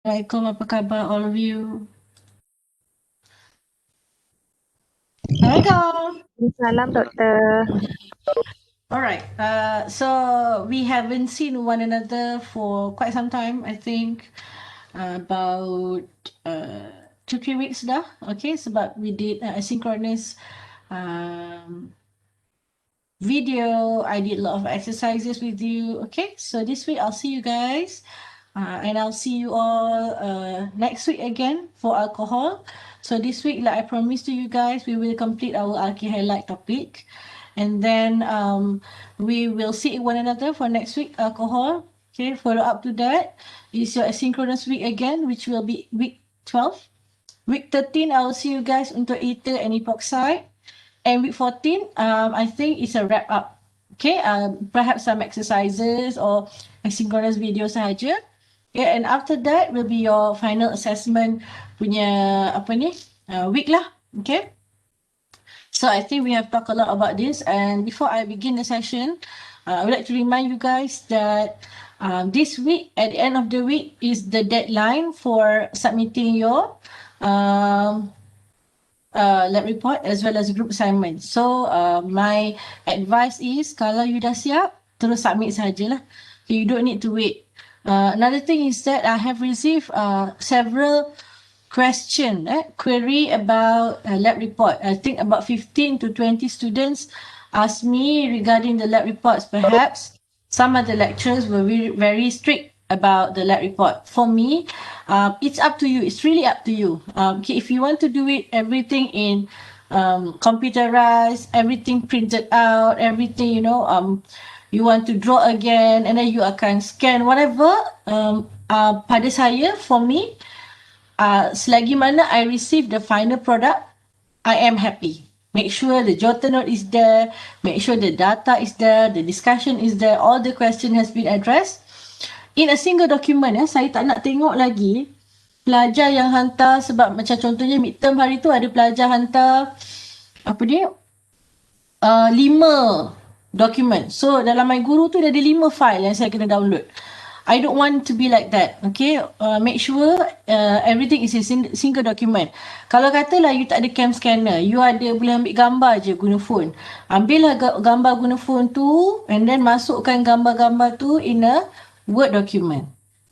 Assalamualaikum, apa khabar all of you? Assalamualaikum. Salam, Doktor. Alright, so we haven't seen one another for quite some time, I think about 2-3 weeks dah. Okay, sebab we did asynchronous video. I did a lot of exercises with you. Okay, so this week I'll see you guys and I'll see you all next week again for alcohol. So this week, like I promised to you guys, we will complete our alkyl halide topic, and then we will see one another for next week alcohol. Okay, follow up to that is your asynchronous week again, which will be week 12. Week 13, I will see you guys untuk ether and epoxide. And week 14, I think it's a wrap up. Okay, perhaps some exercises or asynchronous video sahaja. Yeah, and after that will be your final assessment punya week lah. Okay. So I think we have talked a lot about this. And before I begin the session, I would like to remind you guys that this week, at the end of the week, is the deadline for submitting your lab report as well as group assignment. So my advice is, kalau you dah siap, terus submit sajalah. You don't need to wait. Another thing is that I have received several query about lab report. I think about 15 to 20 students asked me regarding the lab reports. Perhaps some of the lecturers were very strict about the lab report. For me, it's up to you. It's really up to you. Okay, if you want to do it, everything in computerized, everything printed out, everything, you want to draw again, and then you akan scan whatever. Pada saya, for me, selagi mana I receive the final product, I am happy. Make sure the jota note is there, make sure the data is there, the discussion is there, all the question has been addressed in a single document. Saya tak nak tengok lagi pelajar yang hantar, sebab macam contohnya midterm hari tu ada pelajar hantar 5 dokumen. So dalam my guru tu dia ada 5 file yang saya kena download. I don't want to be like that. Okay, make sure everything is in single document. Kalau katalah you tak ada cam scanner, you ada boleh ambil gambar je guna phone. Ambillah gambar guna phone tu and then masukkan gambar-gambar tu in a Word document.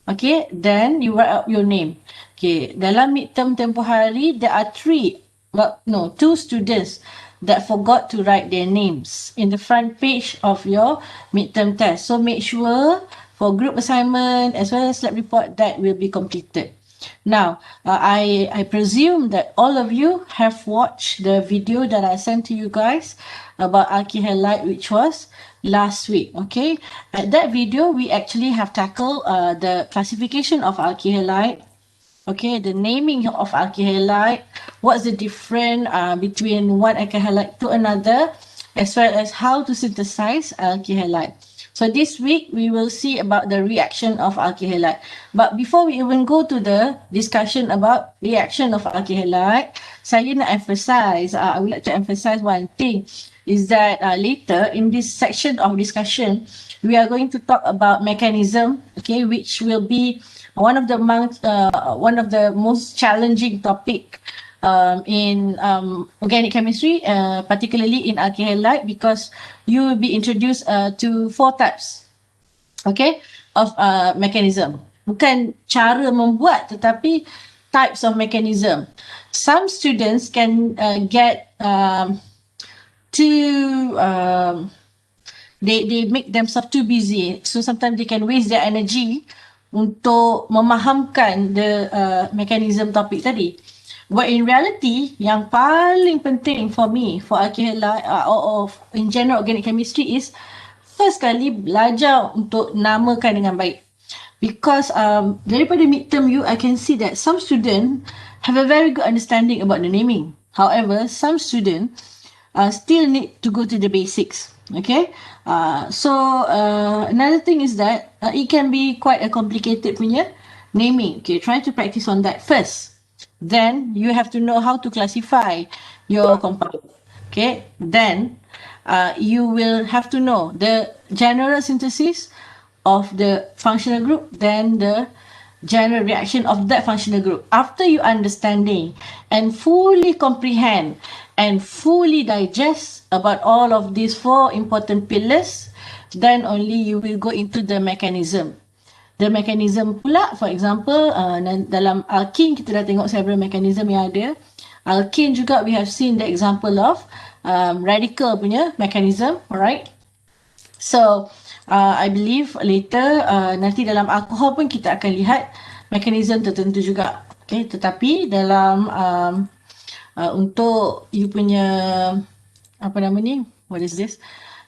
Okay, then you write out your name. Okay, dalam midterm tempoh hari, there are 2 students that forgot to write their names in the front page of your midterm test. So make sure for group assignment as well as lab report that will be completed. Now, I presume that all of you have watched the video that I sent to you guys about alkyl halide, which was last week. Okay, at that video we actually have tackled the classification of alkyl halide. Okay, the naming of alkyl halide, what's the difference between one alkyl halide to another, as well as how to synthesize alkyl halide. So this week we will see about the reaction of alkyl halide. But before we even go to the discussion about reaction of alkyl halide, saya nak emphasize, I would like to emphasize one thing, is that later in this section of discussion, we are going to talk about mechanism, okay, which will be one of the most challenging topic in organic chemistry, particularly in alkyl halide, because you will be introduced to 4 types, okay, of mechanism. Bukan cara membuat, tetapi types of mechanism. Some students can get they make themselves too busy, so sometimes they can waste their energy untuk memahamkan the mechanism topik tadi. But in reality, yang paling penting for me, for alkyl halide or in general organic chemistry is first kali belajar untuk namakan dengan baik. Because daripada midterm you, I can see that some students have a very good understanding about the naming. However, some students still need to go to the basics. Okay, so another thing is that it can be quite a complicated punya naming. Okay, try to practice on that first. Then you have to know how to classify your compound. Okay, then you will have to know the general synthesis of the functional group, then the general reaction of that functional group. After you understanding and fully comprehend and fully digest about all of these 4 important pillars, then only you will go into the mechanism. The mechanism pula, for example, dalam alkene kita dah tengok several mechanism yang ada. Alkene juga we have seen the example of radical punya mechanism, alright? So, I believe later nanti dalam alkohol pun kita akan lihat mekanisme tertentu juga. Okay, tetapi dalam untuk you punya apa nama ni? What is this?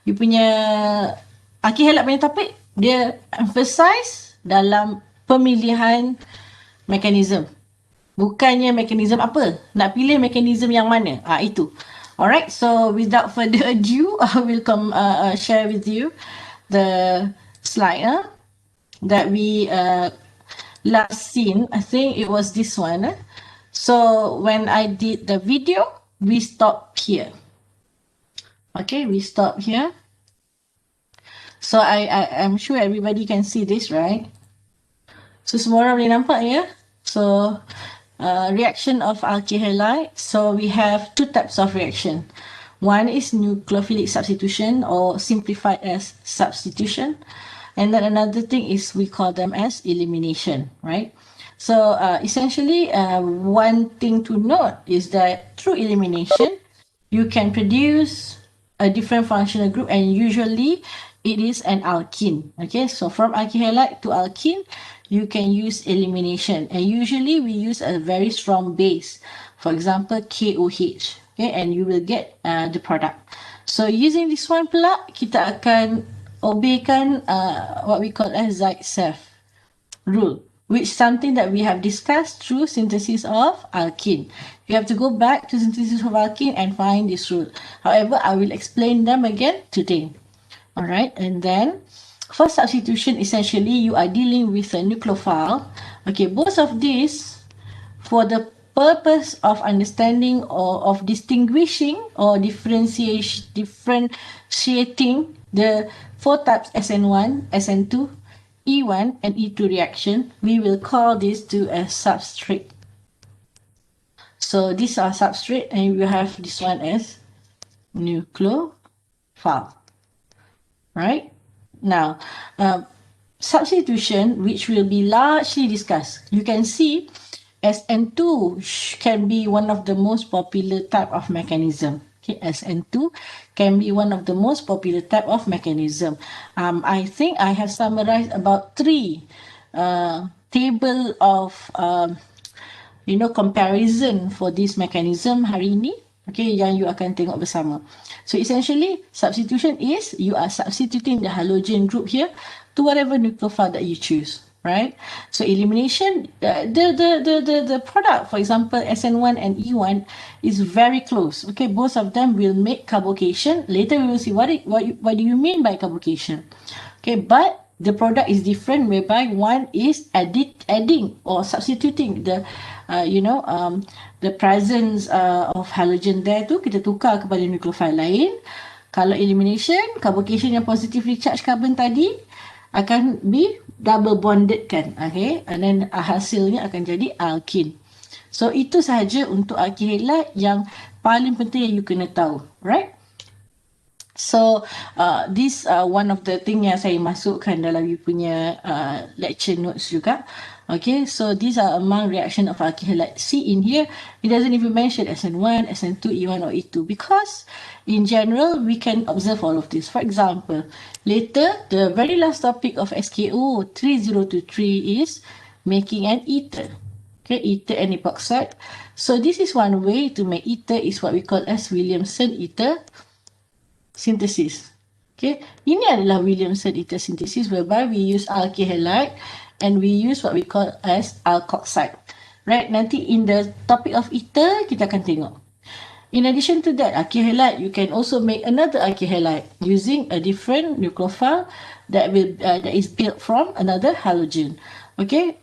You punya alkyl halide punya topik, dia emphasize dalam pemilihan mekanisme. Bukannya mekanisme apa? Nak pilih mekanisme yang mana? Itu. Alright, so without further ado, I will share with you the slide that we last seen. I think it was this one. So when I did the video, we stopped here. Okay, we stopped here. So I'm sure everybody can see this, right? So semua orang boleh nampak ya? So reaction of alkyl halide. So we have 2 types of reaction. One is nucleophilic substitution, or simplified as substitution. And then another thing is we call them as elimination, right? So essentially one thing to note is that through elimination, you can produce a different functional group, and usually it is an alkene. Okay, so from alkyl halide to alkene, you can use elimination, and usually we use a very strong base, for example KOH, okay, and you will get the product. So using this one pula, kita akan obeykan what we call as Zytocephalum rule, which is something that we have discussed through synthesis of alkene. You have to go back to synthesis of alkene and find this rule. However, I will explain them again today. Alright, and then for substitution, essentially you are dealing with a nucleophile. Okay, both of these, for the purpose of understanding or of distinguishing or differentiating the 4 types SN1, SN2, E1 and E2 reaction, we will call this to a substrate. So these are substrate, and we have this one as nucleophile. Right? Now, substitution, which will be largely discussed, you can see SN2 can be one of the most popular type of mechanism. Okay, SN2 can be one of the most popular type of mechanism. I think I have summarized about 3 table of comparison for this mechanism hari ini. Okay, yang you akan tengok bersama. So essentially, substitution is you are substituting the halogen group here to whatever nucleophile that you choose, right? So elimination, the product, for example, SN1 and E1 is very close. Okay, both of them will make carbocation. Later we will see what do you mean by carbocation. Okay, but the product is different, whereby one is adding or substituting the the presence of halogen there tu kita tukar kepada nucleophile lain. Kalau elimination, carbocation yang positively charged carbon tadi akan be double bonded kan, okay, and then hasilnya akan jadi alkene. So itu sahaja untuk alkyl halide yang paling penting yang you kena tahu, right? So this one of the thing yang saya masukkan dalam you punya lecture notes juga. Okay, so these are among reaction of alkyl halide. See in here, it doesn't even mention SN1, SN2, E1 or E2, because in general we can observe all of this. For example, later the very last topic of SKO3023 is making an ether. Okay, ether and epoxide. So this is one way to make ether, is what we call as Williamson ether synthesis. Okay, ini adalah Williamson ether synthesis, whereby we use alkyl halide and we use what we call as alkoxide. Right, nanti in the topic of ether kita akan tengok. In addition to that, alkyl halide, you can also make another alkyl halide using a different nucleophile that is built from another halogen. Okay,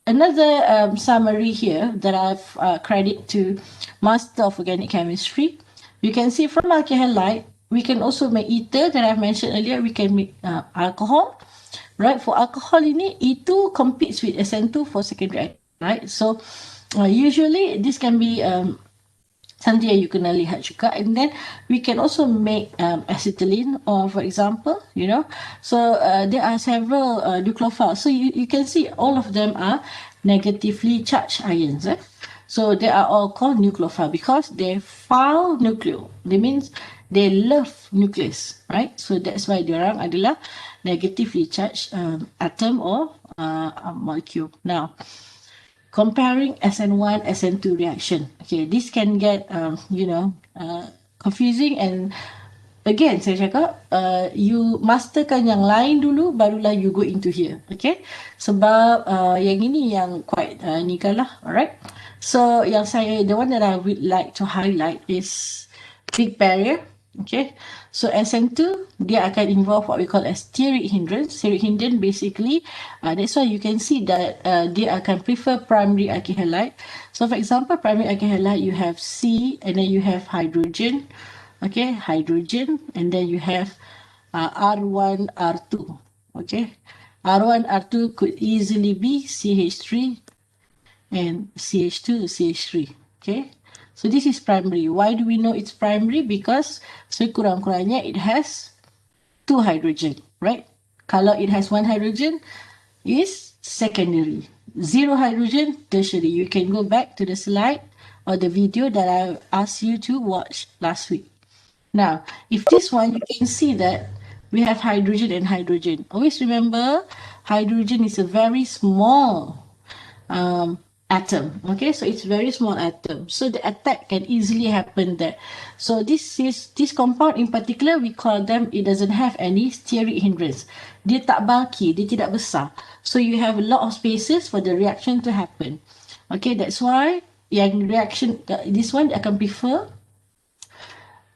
another summary here that I've credit to Master of Organic Chemistry. You can see from alkyl halide, we can also make ether that I mentioned earlier. We can make alcohol, right? For alcohol ini, itu competes with SN2 for secondary, right? So usually this can be something yang you kena lihat juga. And then we can also make acetylene, or for example, so there are several nucleophiles. So you can see all of them are negatively charged ions. So they are all called nucleophile because they foul nucleo. That means they love nucleus, right? So that's why diorang adalah negatively charged atom or molecule. Now, comparing SN1, SN2 reaction. Okay, this can get, confusing, and again, saya cakap, you masterkan yang lain dulu, barulah you go into here. Okay, sebab yang ini yang quite ni kan lah, alright. So, the one that I would like to highlight is big barrier. Okay, so SN2, dia akan involve what we call as steric hindrance. Steric hindrance basically, that's why you can see that dia akan prefer primary alkyl halide. So for example, primary alkyl halide, you have C, and then you have hydrogen. Okay, hydrogen, and then you have R1, R2. Okay, R1, R2 could easily be CH3 and CH2, CH3. Okay, so this is primary. Why do we know it's primary? Because sekurang-kurangnya it has 2 hydrogen, right? Kalau it has 1 hydrogen, is secondary. 0 hydrogen, tertiary. You can go back to the slide or the video that I asked you to watch last week. Now, if this one, you can see that we have hydrogen and hydrogen. Always remember, hydrogen is a very small atom. Okay, so it's very small atom. So the attack can easily happen there. So this compound in particular, we call them, it doesn't have any steric hindrance. Dia tak bulky, dia tidak besar. So you have a lot of spaces for the reaction to happen. Okay, that's why yang reaction, this one akan prefer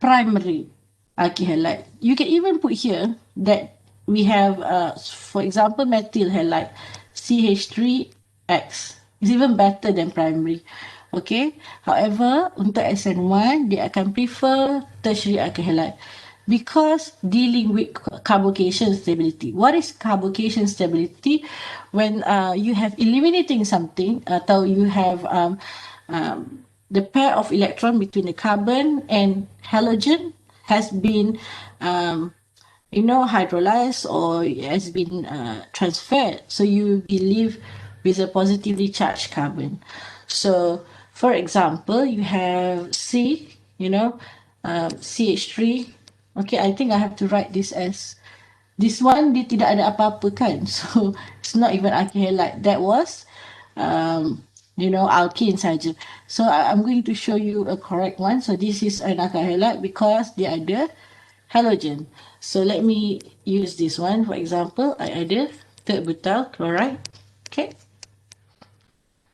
primary alkyl halide. You can even put here that we have, for example, methyl halide, CH3X. It's even better than primary. Okay. However, untuk SN1, dia akan prefer tertiary alkyl halide because dealing with carbocation stability. What is carbocation stability? When you have eliminating something, atau you have the pair of electron between the carbon and halogen has been hydrolyzed or has been transferred. So you believe with a positively charged carbon. So, for example, you have C, CH3. Okay, I think I have to write this as, this one, dia tidak ada apa-apa kan? So, it's not even alkyl halide. That was, alkene saja. So, I'm going to show you a correct one. So, this is an alkyl halide because dia ada halogen. So, let me use this one. For example, I ada terbutal chloride. Okay.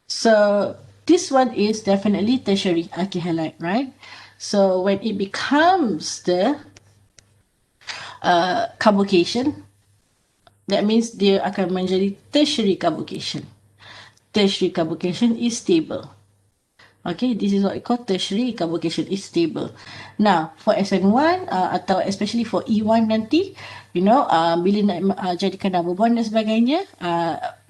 So this one is definitely tertiary alkyl halide, right? So when it becomes the carbocation, that means dia akan menjadi tertiary carbocation. Tertiary carbocation is stable. Okay, this is what we call tertiary carbocation is stable. Now, for SN1 atau especially for E1 nanti, bila nak jadikan double bond dan sebagainya,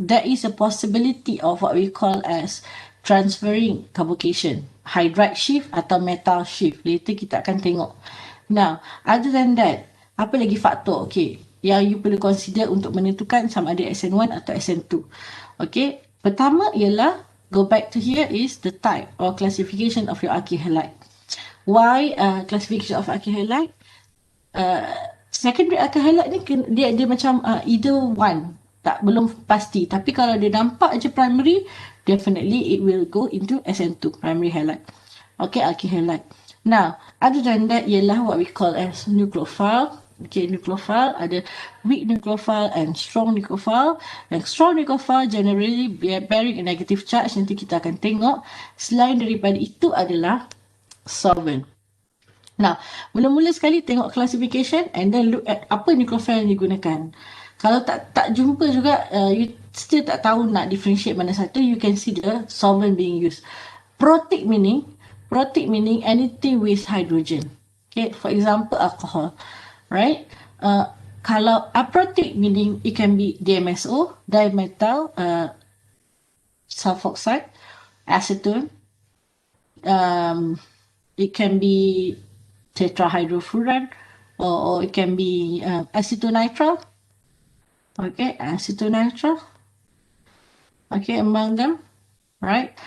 there is a possibility of what we call as transferring carbocation, hydride shift atau metal shift. Later kita akan tengok. Now, other than that, apa lagi faktor, okay, yang you perlu consider untuk menentukan sama ada SN1 atau SN2. Okay, pertama ialah, go back to here, is the type or classification of your alkyl halide. Why classification of alkyl halide? Secondary alkyl halide ni dia macam either one, belum pasti. Tapi kalau dia nampak je primary, definitely it will go into SN2, primary halide. Okay, alkyl halide. Now, other than that ialah what we call as nucleophile. Okay, nucleophile, ada weak nucleophile and strong nucleophile. Yang strong nucleophile generally bearing a negative charge, nanti kita akan tengok. Selain daripada itu adalah solvent. Now, mula-mula sekali tengok classification and then look at apa nucleophile yang digunakan. Kalau tak jumpa juga, you still tak tahu nak differentiate mana satu, you can see the solvent being used. Protic meaning anything with hydrogen. Okay, for example, alcohol, right? Kalau aprotic, meaning it can be DMSO, dimethyl sulfoxide, acetone. It can be tetrahydrofuran, or it can be acetonitrile. Okay, acetonitrile. Okay, among them, right?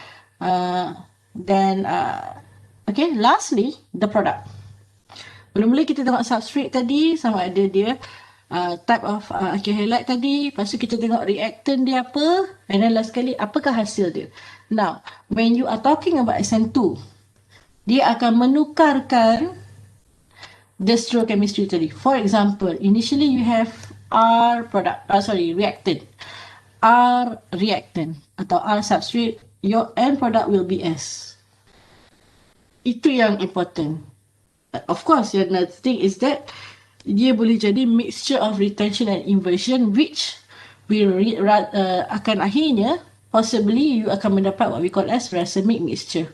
Then, okay, lastly, the product. Mula-mula kita tengok substrate tadi, sama ada dia type of alkyl halide tadi. Lepas tu kita tengok reactant dia apa. And then last sekali, apakah hasil dia. Now, when you are talking about SN2, dia akan menukarkan the stereochemistry tadi. For example, initially you have reactant. R reactant atau R substrate, your end product will be S. Itu yang important. Of course, another thing is that dia boleh jadi mixture of retention and inversion, which will akan akhirnya possibly you akan mendapat what we call as racemic mixture.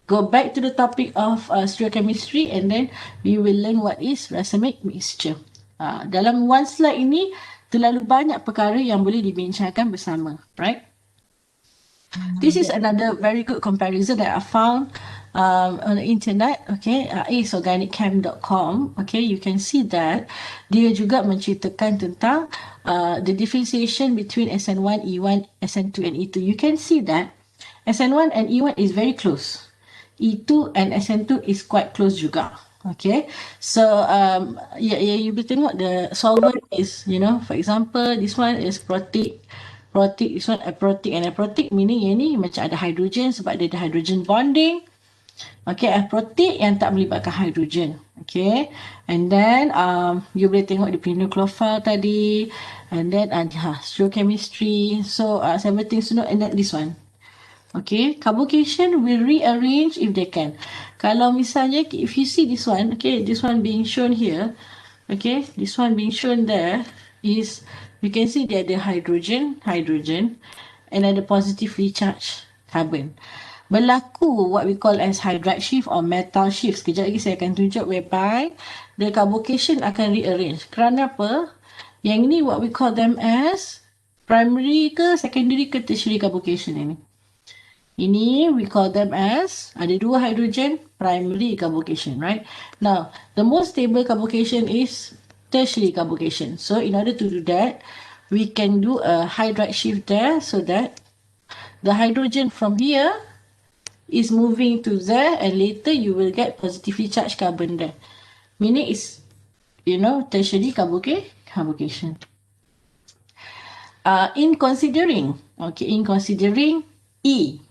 Go back to the topic of stereochemistry and then we will learn what is racemic mixture. Dalam one slide ini terlalu banyak perkara yang boleh dibincangkan bersama, right? This is another very good comparison that I found on the internet. Okay, aceorganicchem.com. Okay, you can see that dia juga menceritakan tentang the differentiation between SN1, E1, SN2 and E2. You can see that SN1 and E1 is very close. E2 and SN2 is quite close juga. Okay, so you will tengok the solvent is, for example, this one is protic, this one aprotic, and aprotic meaning yang ni macam ada hydrogen sebab dia ada hydrogen bonding. Okay, aprotic yang tak melibatkan hydrogen. Okay, and then you boleh tengok the nucleophile tadi, and then stereochemistry. So several things to know, and then this one. Okay, carbocation will rearrange if they can. Kalau misalnya, if you see this one, okay, this one being shown here, okay, this one being shown there is, you can see there ada hydrogen, and ada positively charged carbon. Berlaku what we call as hydride shift or metal shift. Sekejap lagi saya akan tunjuk whereby the carbocation akan rearrange. Kerana apa? Yang ini what we call them as primary ke secondary ke tertiary carbocation ini. Ini we call them as, ada dua hydrogen, primary carbocation, right? Now, the most stable carbocation is tertiary carbocation. So, in order to do that, we can do a hydride shift there so that the hydrogen from here is moving to there, and later you will get positively charged carbon there. Meaning it's, tertiary carbocation. In considering E,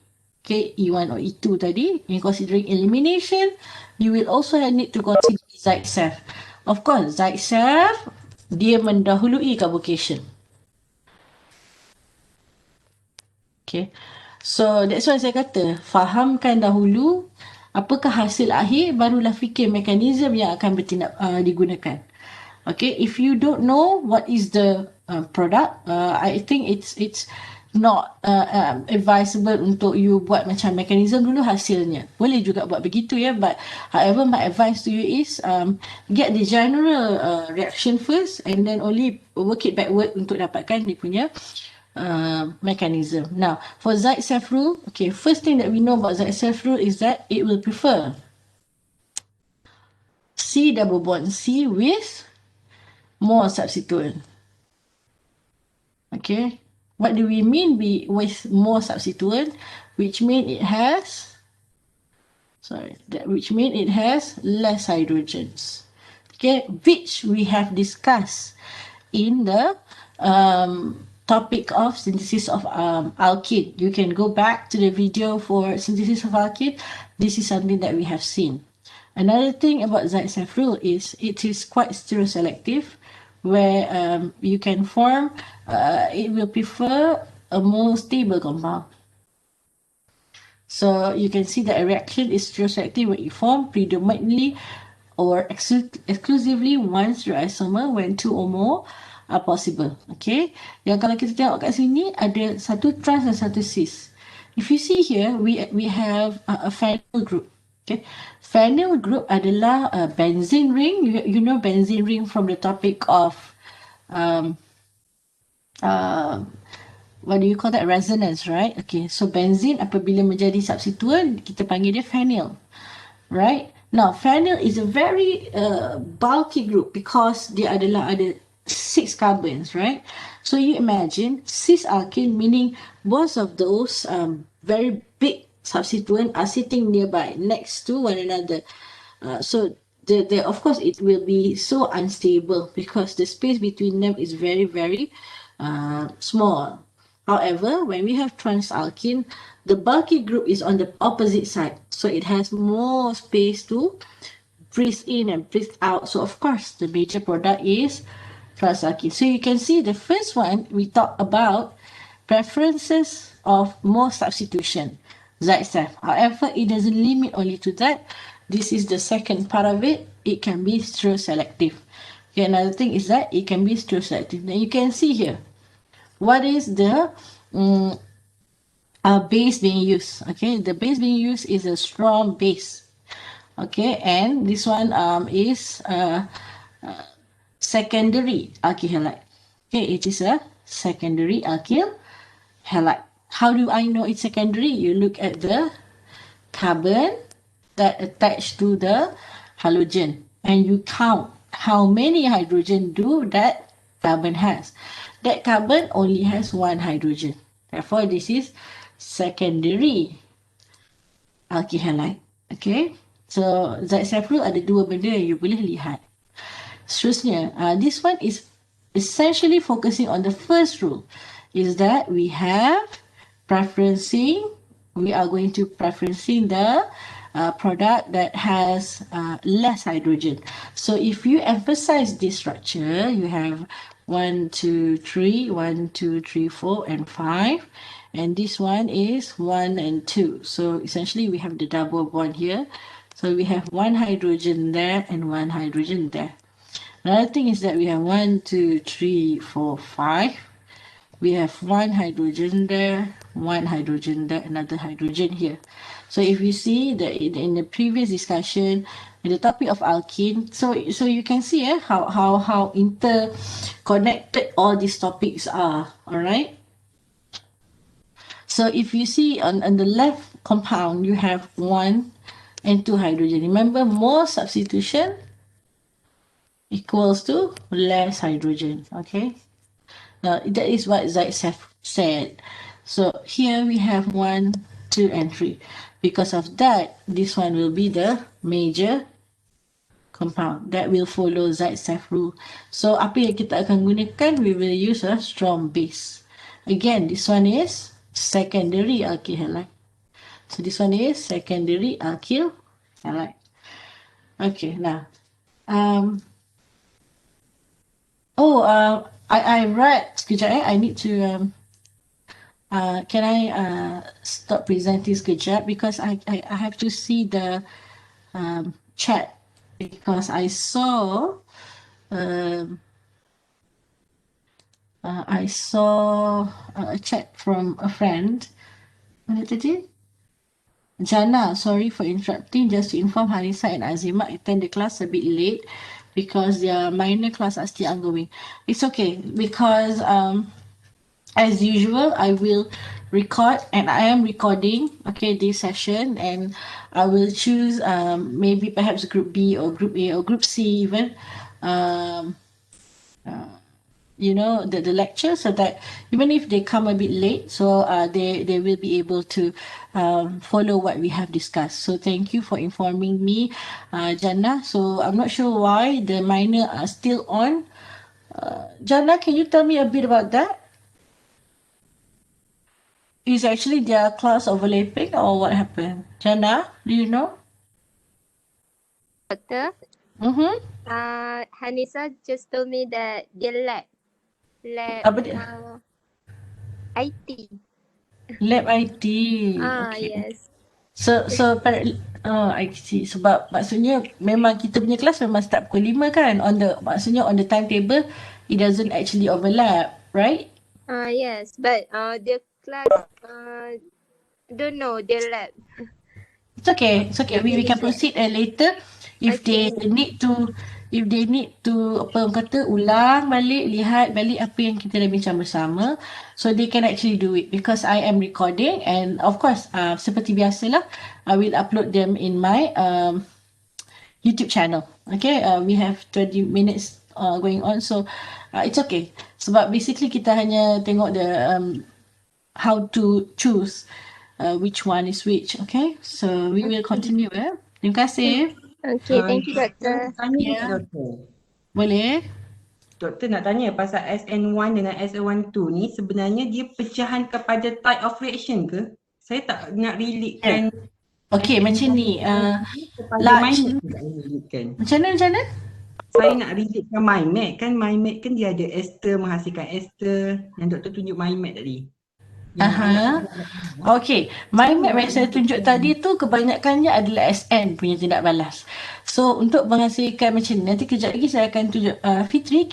okay, E1 or E2 tadi, in considering elimination, you will also need to consider Zytocephalum. Of course, Zytocephalum, dia mendahului carbocation. Okay, so that's why saya kata, fahamkan dahulu apakah hasil akhir, barulah fikir mekanisme yang akan digunakan. Okay, if you don't know what is the product, I think it's not advisable untuk you buat macam mekanisme dulu hasilnya. Boleh juga buat begitu ya, but however my advice to you is get the general reaction first and then only work it backward untuk dapatkan dia punya mechanism. Now, for Zytocephalum, okay, first thing that we know about Zytocephalum is that it will prefer C double bond C with more substituent. Okay, what do we mean with more substituent? Which mean it has less hydrogens. Okay, which we have discussed in the topic of synthesis of alkyl. You can go back to the video for synthesis of alkyl. This is something that we have seen. Another thing about Zytocephalum is it is quite stereoselective, where you can form, it will prefer a more stable compound. So you can see that a reaction is stereoselective when it forms predominantly or exclusively one stereoisomer when two or more are possible. Okay, yang kalau kita tengok kat sini ada satu trans dan satu cis. If you see here, we have a phenyl group. Okay, phenyl group adalah benzene ring. You know benzene ring from the topic of um, uh, what do you call that, resonance, right? Okay, so benzene apabila menjadi substituent kita panggil dia phenyl, right? Now phenyl is a very bulky group because dia adalah ada 6 carbons, right? So you imagine cis alkyl, meaning both of those very big substituent are sitting nearby next to one another. So of course it will be so unstable because the space between them is very, very small. However, when we have transalkene, the bulky group is on the opposite side, so it has more space to breathe in and breathe out. So of course the major product is transalkene. So you can see the first one we talk about preferences of more substitution, Zytocephalum. However, it doesn't limit only to that. This is the second part of it. It can be stereoselective. Okay, another thing is that it can be stereoselective. Now you can see here what is the base being used. Okay, the base being used is a strong base. Okay, and this one is secondary alkyl halide. Okay, it is a secondary alkyl halide. How do I know it's secondary? You look at the carbon that attached to the halogen and you count how many hydrogen do that carbon has. That carbon only has one hydrogen. Therefore, this is secondary alkyl halide. Okay, so Zytocephalum ada dua benda yang you boleh lihat. Seterusnya, this one is essentially focusing on the first rule, is that we have preferencing, we are going to preferencing the product that has less hydrogen. So if you emphasize this structure, you have 1, 2, 3, 1, 2, 3, 4, and 5. And this one is 1 and 2. So essentially we have the double bond here. So we have one hydrogen there and one hydrogen there. Another thing is that we have 1, 2, 3, 4, 5. We have one hydrogen there, one hydrogen there, another hydrogen here. So if you see that in the previous discussion, in the topic of alkene, so you can see how interconnected all these topics are. All right. So if you see on the left compound, you have 1 and 2 hydrogen. Remember, more substitution equals to less hydrogen. Okay. Now that is what Zytocephalum said. So here we have 1, 2, and 3. Because of that, this one will be the major compound that will follow Zytocephalum rule. So apa yang kita akan gunakan? We will use a strong base. Again, this one is secondary alkyl halide. So this one is secondary alkyl halide. Okay, now I read sekejap I need to can I stop presenting sekejap because I have to see the chat because I saw a chat from a friend. Mana tadi? Jana, sorry for interrupting. Just to inform Harisa and Azima attend the class a bit late because their minor class are still ongoing. It's okay because as usual, I will record and I am recording, okay, this session, and I will choose maybe perhaps group B or group A or group C even, you know, the lecture, so that even if they come a bit late, so they will be able to follow what we have discussed. So thank you for informing me, Jannah. So I'm not sure why the minor are still on. Jannah, can you tell me a bit about that? Is actually their class overlapping or what happened? Jannah, do you know? Doctor, Hanisa just told me that dia lab Apa dia? IT. Lab IT. Okay. Yes. So I see. Sebab maksudnya memang kita punya kelas memang start pukul 5 kan? Maksudnya on the timetable, it doesn't actually overlap, right? Yes, but the class don't know their lab. It's okay. It's okay. We can proceed later if they need to apa orang kata ulang balik, lihat balik apa yang kita dah bincang bersama, so they can actually do it because I am recording and of course seperti biasalah I will upload them in my YouTube channel. Okay, we have 20 minutes going on, so it's okay. Sebab basically kita hanya tengok the how to choose which one is which. Okay, so we will continue. Terima kasih. Okay, thank you, Doktor. Tanya Doktor. Boleh? Doktor nak tanya pasal SN1 dengan SN12 ni sebenarnya dia pecahan kepada type of reaction ke? Saya tak nak relatekan. Okay, macam ni. Kepada MyMed tak relatekan. Macam mana? Saya nak relatekan MyMed kan. MyMed kan dia ada ester menghasilkan ester yang doktor tunjuk MyMed tadi. Okay, MyMed yang saya tunjuk tadi tu kebanyakannya adalah SN punya tindak balas. So untuk menghasilkan macam ni, nanti kejap lagi saya akan tunjuk Fitri,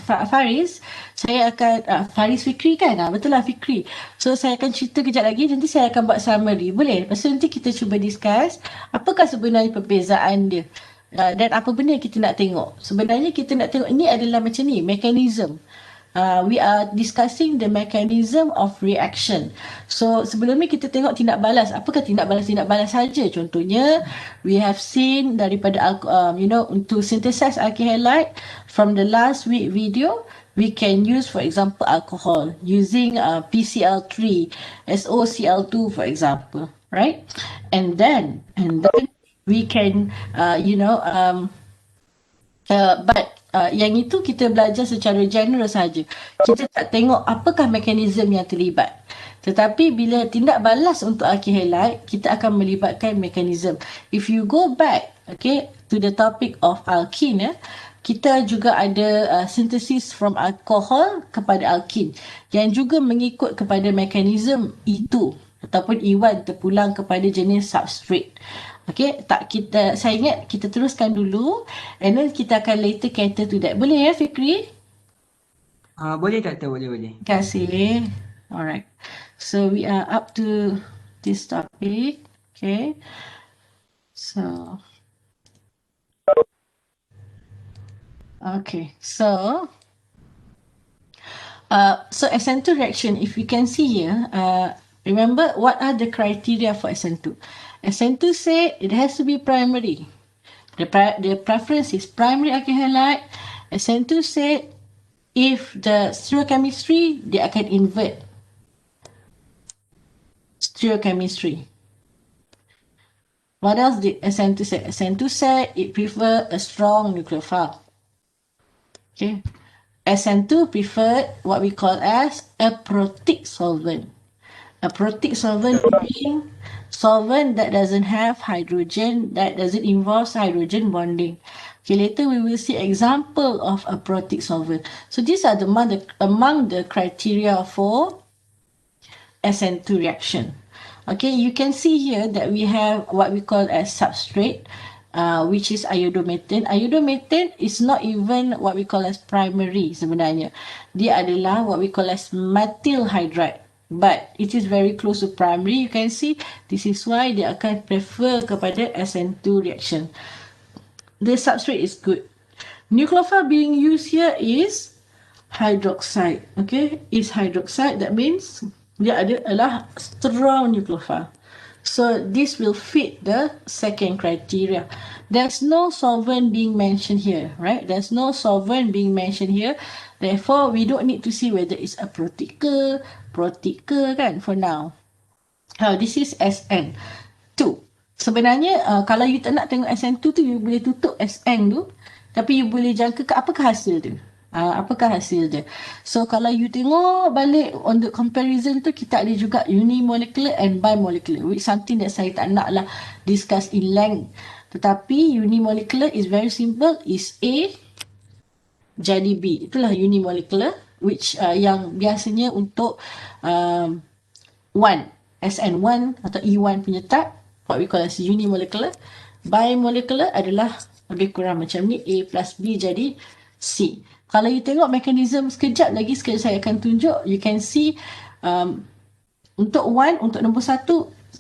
Faris, saya akan Faris Fikri kan? Betul lah Fikri. So saya akan cerita kejap lagi, nanti saya akan buat summary. Boleh? Lepas tu nanti kita cuba discuss apakah sebenarnya perbezaan dia. Dan apa benda yang kita nak tengok. Sebenarnya kita nak tengok ini adalah macam ni, mekanisme. We are discussing the mechanism of reaction. So sebelum ni kita tengok tindak balas. Apakah tindak balas saja? Contohnya, we have seen daripada untuk synthesize alkyl halide from the last week video, we can use for example alcohol using PCl3, SOCl2 for example, right? And then we can but yang itu kita belajar secara general saja. Kita tak tengok apakah mekanisme yang terlibat. Tetapi bila tindak balas untuk alkyl halide, kita akan melibatkan mekanisme. If you go back, okay, to the topic of alkene, kita juga ada synthesis from alcohol kepada alkene yang juga mengikut kepada mekanisme itu ataupun iwan terpulang kepada jenis substrate. Okay, saya ingat kita teruskan dulu and then kita akan later cater to that. Boleh ya Fikri? Boleh Doktor, boleh. Terima kasih. Alright. So we are up to this topic. Okay. So SN2 reaction, if you can see here, remember what are the criteria for SN2? SN2 say it has to be primary. The preference is primary alkyl halide. SN2 say if the stereochemistry, dia akan invert stereochemistry. What else did SN2 say? SN2 said it prefer a strong nucleophile. Okay. SN2 preferred what we call as a protic solvent. A protic solvent being solvent that doesn't have hydrogen, that doesn't involve hydrogen bonding. Okay, later we will see example of a protic solvent. So these are among the criteria for SN2 reaction. Okay, you can see here that we have what we call as substrate, which is iodomethane. Iodomethane is not even what we call as primary sebenarnya. Dia adalah what we call as methyl hydride. But it is very close to primary. You can see this is why they akan prefer kepada SN2 reaction. The substrate is good. Nucleophile being used here is hydroxide. Okay, is hydroxide. That means dia adalah strong nucleophile. So this will fit the second criteria. There's no solvent being mentioned here, right? There's no solvent being mentioned here. Therefore, we don't need to see whether it's a protic kan for now. This is SN2. Sebenarnya kalau you tak nak tengok SN2 tu, you boleh tutup SN tu. Tapi you boleh jangka apakah hasil dia. So kalau you tengok balik on the comparison tu, kita ada juga unimolecular and bimolecular, which something that saya tak nak lah discuss in length. Tetapi unimolecular is very simple, is A jadi B. Itulah unimolecular, which yang biasanya untuk 1, SN1 atau E1 punya type, what we call as unimolecular. Bimolecular adalah lebih kurang macam ni, A plus B jadi C. Kalau you tengok mekanisme sekejap saya akan tunjuk, you can see untuk 1, untuk nombor 1,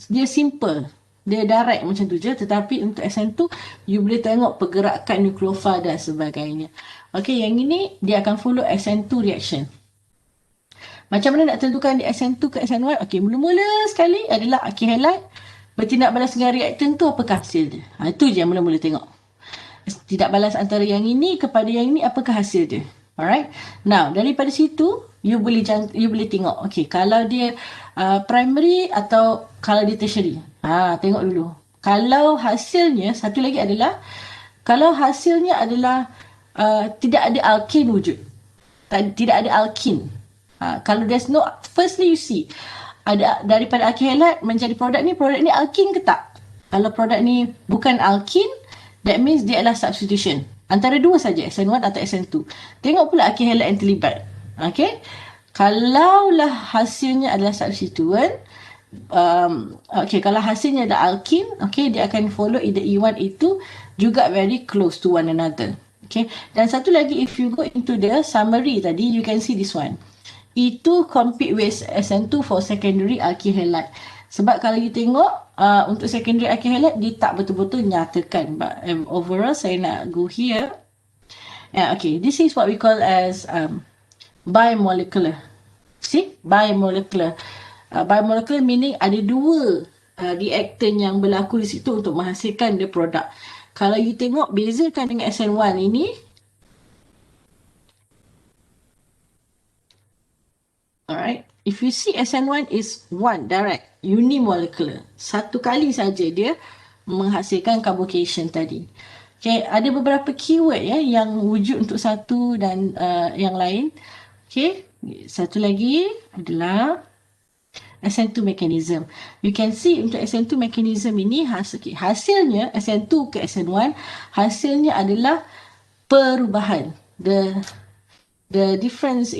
dia simple. dia direct macam tu je. Tetapi untuk SN2 you boleh tengok pergerakan nucleophile dan sebagainya. Okay, yang ini dia akan follow SN2 reaction. Macam mana nak tentukan di SN2 ke SN1? Okey, mula-mula sekali adalah alkyl halide bertindak balas dengan reaktan tu, apakah hasil dia? Itu je yang mula-mula tengok. Tidak balas antara yang ini kepada yang ini, apakah hasil dia? Alright. Now, daripada situ you boleh tengok. Okey, kalau dia primary atau kalau dia tertiary. Tengok dulu. Kalau hasilnya, satu lagi adalah kalau hasilnya adalah tidak ada alkane wujud. Tidak ada alkene. Kalau there's no, firstly you see ada daripada alkyl halide menjadi produk ni alkene ke tak? Kalau produk ni bukan alkene, that means dia adalah substitution. Antara dua saja, SN1 atau SN2. Tengok pula alkyl halide yang terlibat. Okay? Kalaulah hasilnya adalah substituent, kalau hasilnya ada alkene, dia akan follow either E1, E2 juga very close to one another. Okay? Dan satu lagi, if you go into the summary tadi, you can see this one. Itu compete with SN2 for secondary alkyl halide. Sebab kalau you tengok untuk secondary alkyl halide dia tak betul-betul nyatakan. But overall saya nak go here. Okay, this is what we call as bimolecular. See? Bimolecular. Bimolecular meaning ada dua reaktan yang berlaku di situ untuk menghasilkan the produk. Kalau you tengok bezakan dengan SN1 ini, alright, if you see SN1 is one direct, unimolecular. Satu kali saja dia menghasilkan carbocation tadi. Okay, ada beberapa keyword yang wujud untuk satu dan yang lain. Okay, satu lagi adalah SN2 mechanism. You can see untuk SN2 mechanism ini hasilnya SN2 ke SN1, hasilnya adalah perubahan. The difference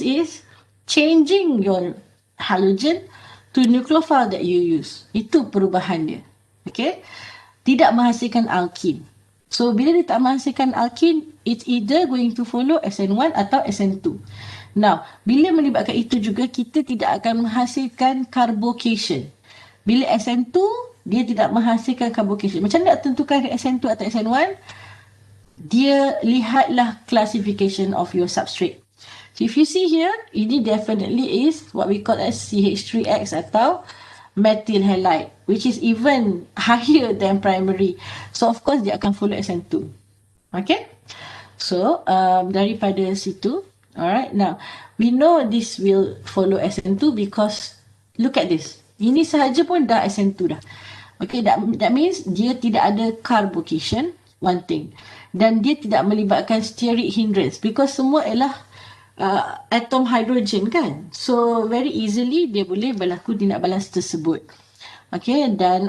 is changing your halogen to nucleophile that you use. Itu perubahan dia. Okay? Tidak menghasilkan alkene. So, bila dia tak menghasilkan alkene, it's either going to follow SN1 atau SN2. Now, bila melibatkan itu juga, kita tidak akan menghasilkan carbocation. Bila SN2, dia tidak menghasilkan carbocation. Macam mana nak tentukan SN2 atau SN1? Dia lihatlah classification of your substrate. So if you see here, ini definitely is what we call as CH3X atau methyl halide, which is even higher than primary. So of course dia akan follow SN2. Okay? So daripada situ, alright. Now we know this will follow SN2 because look at this. Ini sahaja pun dah SN2 dah. Okay, that means dia tidak ada carbocation, one thing. Dan dia tidak melibatkan steric hindrance because semua ialah atom hidrogen kan. So very easily dia boleh berlaku tindak balas tersebut. Okay, dan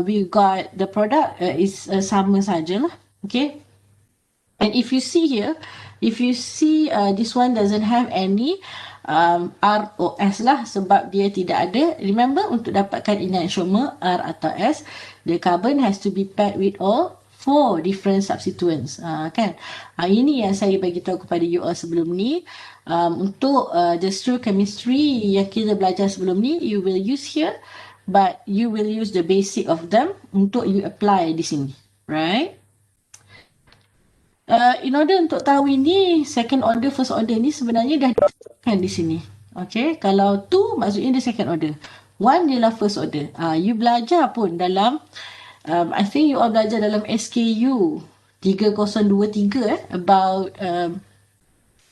we got the product is sama sajalah. Okay, and if you see here, this one doesn't have any ROS lah sebab dia tidak ada. Remember, untuk dapatkan enantiomer R atau S, the carbon has to be paired with all 4 different substituents. Kan? Ini yang saya bagi tahu kepada you all sebelum ni. Untuk the stereochemistry yang kita belajar sebelum ni, you will use here, but you will use the basic of them untuk you apply di sini. Right? In order untuk tahu ini, second order, first order ni sebenarnya dah disebutkan di sini. Okay? Kalau 2 maksudnya dia second order. 1 ialah first order. You belajar pun dalam I think you all belajar dalam SKO3023 about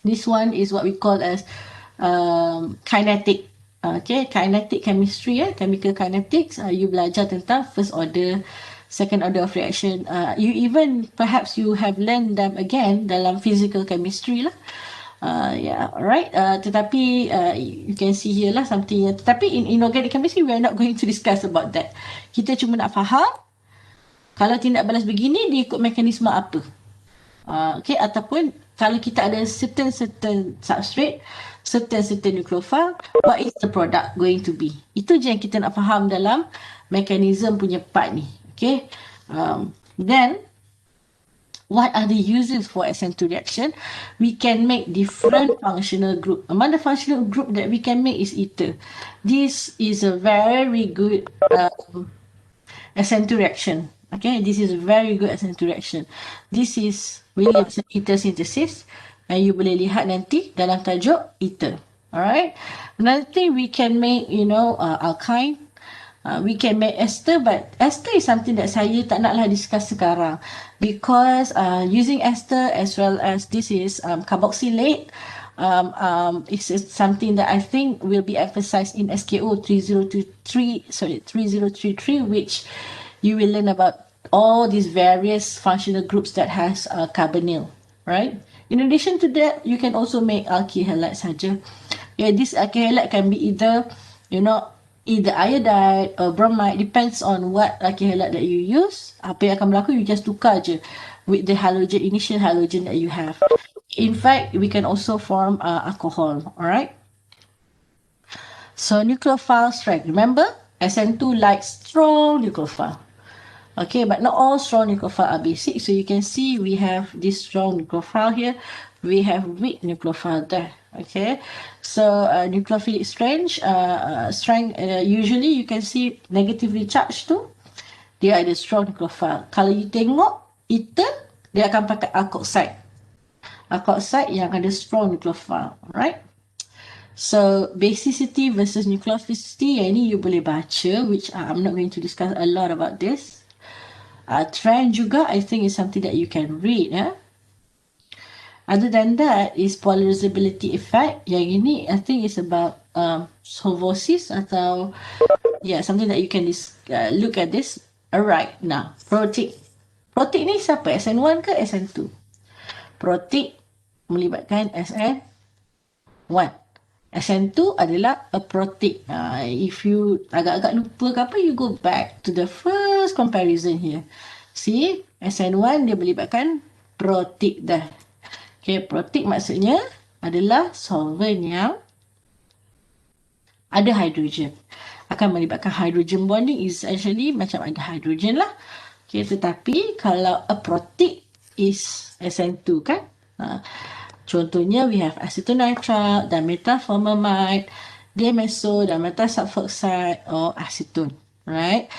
this one is what we call as kinetic. Okay, kinetic chemistry, chemical kinetics. You belajar tentang first order, second order of reaction. You even perhaps you have learned them again dalam physical chemistry lah. Yeah, alright. Tetapi you can see here lah something. Tetapi in inorganic chemistry we are not going to discuss about that. Kita cuma nak faham kalau tindak balas begini dia ikut mekanisme apa. Okay, ataupun kalau kita ada certain substrate, certain nucleophile, what is the product going to be? Itu je yang kita nak faham dalam mekanisme punya part ni. Okay, then what are the uses for SN2 reaction? We can make different functional group. Among the functional group that we can make is ether. This is a very good SN2 reaction. Okay, this is a very good SN2 reaction. This is Williams ether synthesis, and you boleh lihat nanti dalam tajuk ether. Alright. Another thing we can make, alkyne. We can make ester, but ester is something that saya tak naklah discuss sekarang, because using ester as well as this is carboxylate, it's something that I think will be emphasized in SKO3023, which you will learn about all these various functional groups that has carbonyl, right? In addition to that, you can also make alkyl halide saja. Yeah, this alkyl halide can be either, either iodide or bromide, depends on what alkyl halide that you use. Apa yang akan berlaku, you just tukar je with the halogen, initial halogen that you have. In fact, we can also form alcohol, alright? So nucleophile strength, remember, SN2 likes strong nucleophile. Okay, but not all strong nucleophile are basic. So you can see we have this strong nucleophile here. We have weak nucleophile there. Okay, so nucleophilic strength, usually you can see negatively charged tu, dia ada strong nucleophile. Kalau you tengok ether, dia akan pakai alkoxide. Alkoxide yang ada strong nucleophile, alright? So basicity versus nucleophilicity, yang ini you boleh baca, which I'm not going to discuss a lot about this. Trend juga, I think, is something that you can read. Other than that, is polarizability effect. Yang ini, I think, is about solvosis atau something that you can look at this. Alright, now protic. Protic ni siapa? SN1 ke SN2? Protic melibatkan SN1. SN2 adalah a protic. If you agak-agak lupa ke apa, you go back to the first comparison here. See, SN1 dia melibatkan protic dah. Okay, protic maksudnya adalah solvent yang ada hidrogen. Akan melibatkan hydrogen bonding, is actually macam ada hidrogen lah. Okay, tetapi kalau a protic is SN2 kan? Contohnya, we have acetonitrile, dimethyl-formamide, dimeso, dimethyl sulfoxide, or acetone. Right?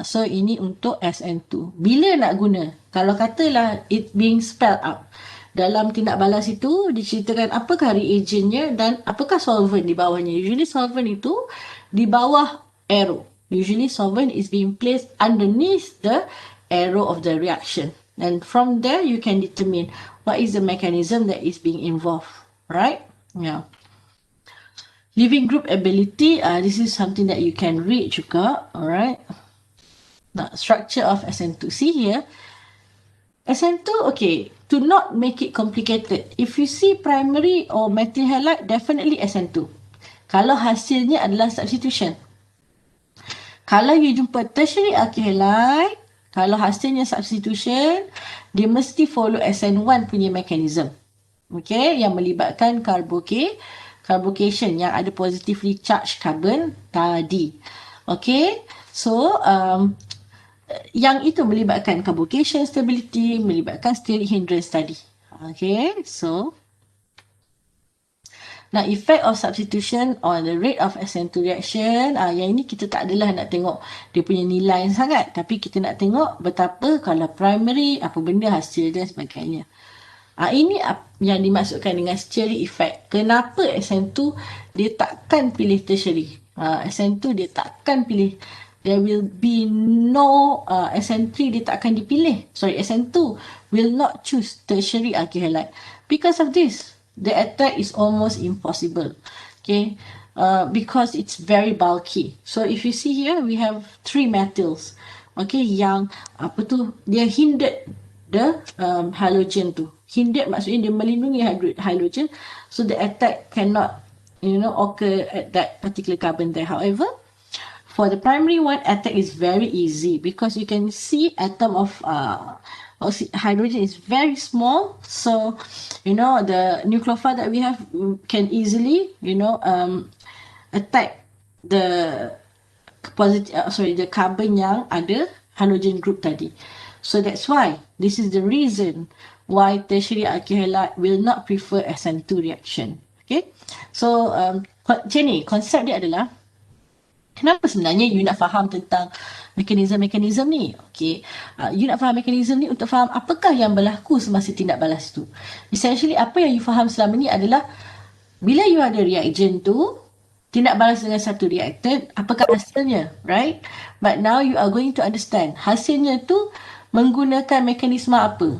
So, ini untuk SN2. Bila nak guna? Kalau katalah it being spelled out. Dalam tindak balas itu, diceritakan apakah reagentnya dan apakah solvent di bawahnya. Usually, solvent itu di bawah arrow. Usually, solvent is being placed underneath the arrow of the reaction. And from there, you can determine what is the mechanism that is being involved, right? Yeah. Living group ability, this is something that you can read juga, alright? Now, structure of SN2. See here, SN2, okay, to not make it complicated, if you see primary or methyl halide, definitely SN2. Kalau hasilnya adalah substitution. Kalau you jumpa tertiary alkyl halide, kalau hasilnya substitution, dia mesti follow SN1 punya mechanism. Okay, yang melibatkan carbocation yang ada positively charged carbon tadi. Okay, so yang itu melibatkan carbocation stability, melibatkan steric hindrance tadi. Okay, so now, effect of substitution on the rate of SN2 reaction, yang ini kita tak adalah nak tengok dia punya nilai sangat, tapi kita nak tengok betapa kalau primary, apa benda hasil dan sebagainya. Ini yang dimaksudkan dengan steric effect. Kenapa SN2 dia takkan pilih tertiary? SN2 dia takkan pilih, there will be no SN3 dia takkan dipilih. Sorry, SN2 will not choose tertiary alkyl halide. Because of this, the attack is almost impossible, okay, because it's very bulky. So if you see here, we have 3 methyls, okay, yang apa tu, dia hindered the halogen tu. Hindered maksudnya dia melindungi halogen, so the attack cannot, occur at that particular carbon there. However, for the primary one, attack is very easy because you can see atom of hydrogen is very small, so the nucleophile that we have can easily attack the the carbon yang ada halogen group tadi. So that's why, this is the reason why tertiary alkyl halide will not prefer SN2 reaction. Okay, so macam ni, konsep dia adalah, kenapa sebenarnya you nak faham tentang mekanisme-mekanisme ni? Okay, you nak faham mekanisme ni untuk faham apakah yang berlaku semasa tindak balas tu. Essentially, apa yang you faham selama ni adalah, bila you ada reaction tu, tindak balas dengan satu reactant, apakah hasilnya, right? But now you are going to understand, hasilnya tu menggunakan mekanisme apa.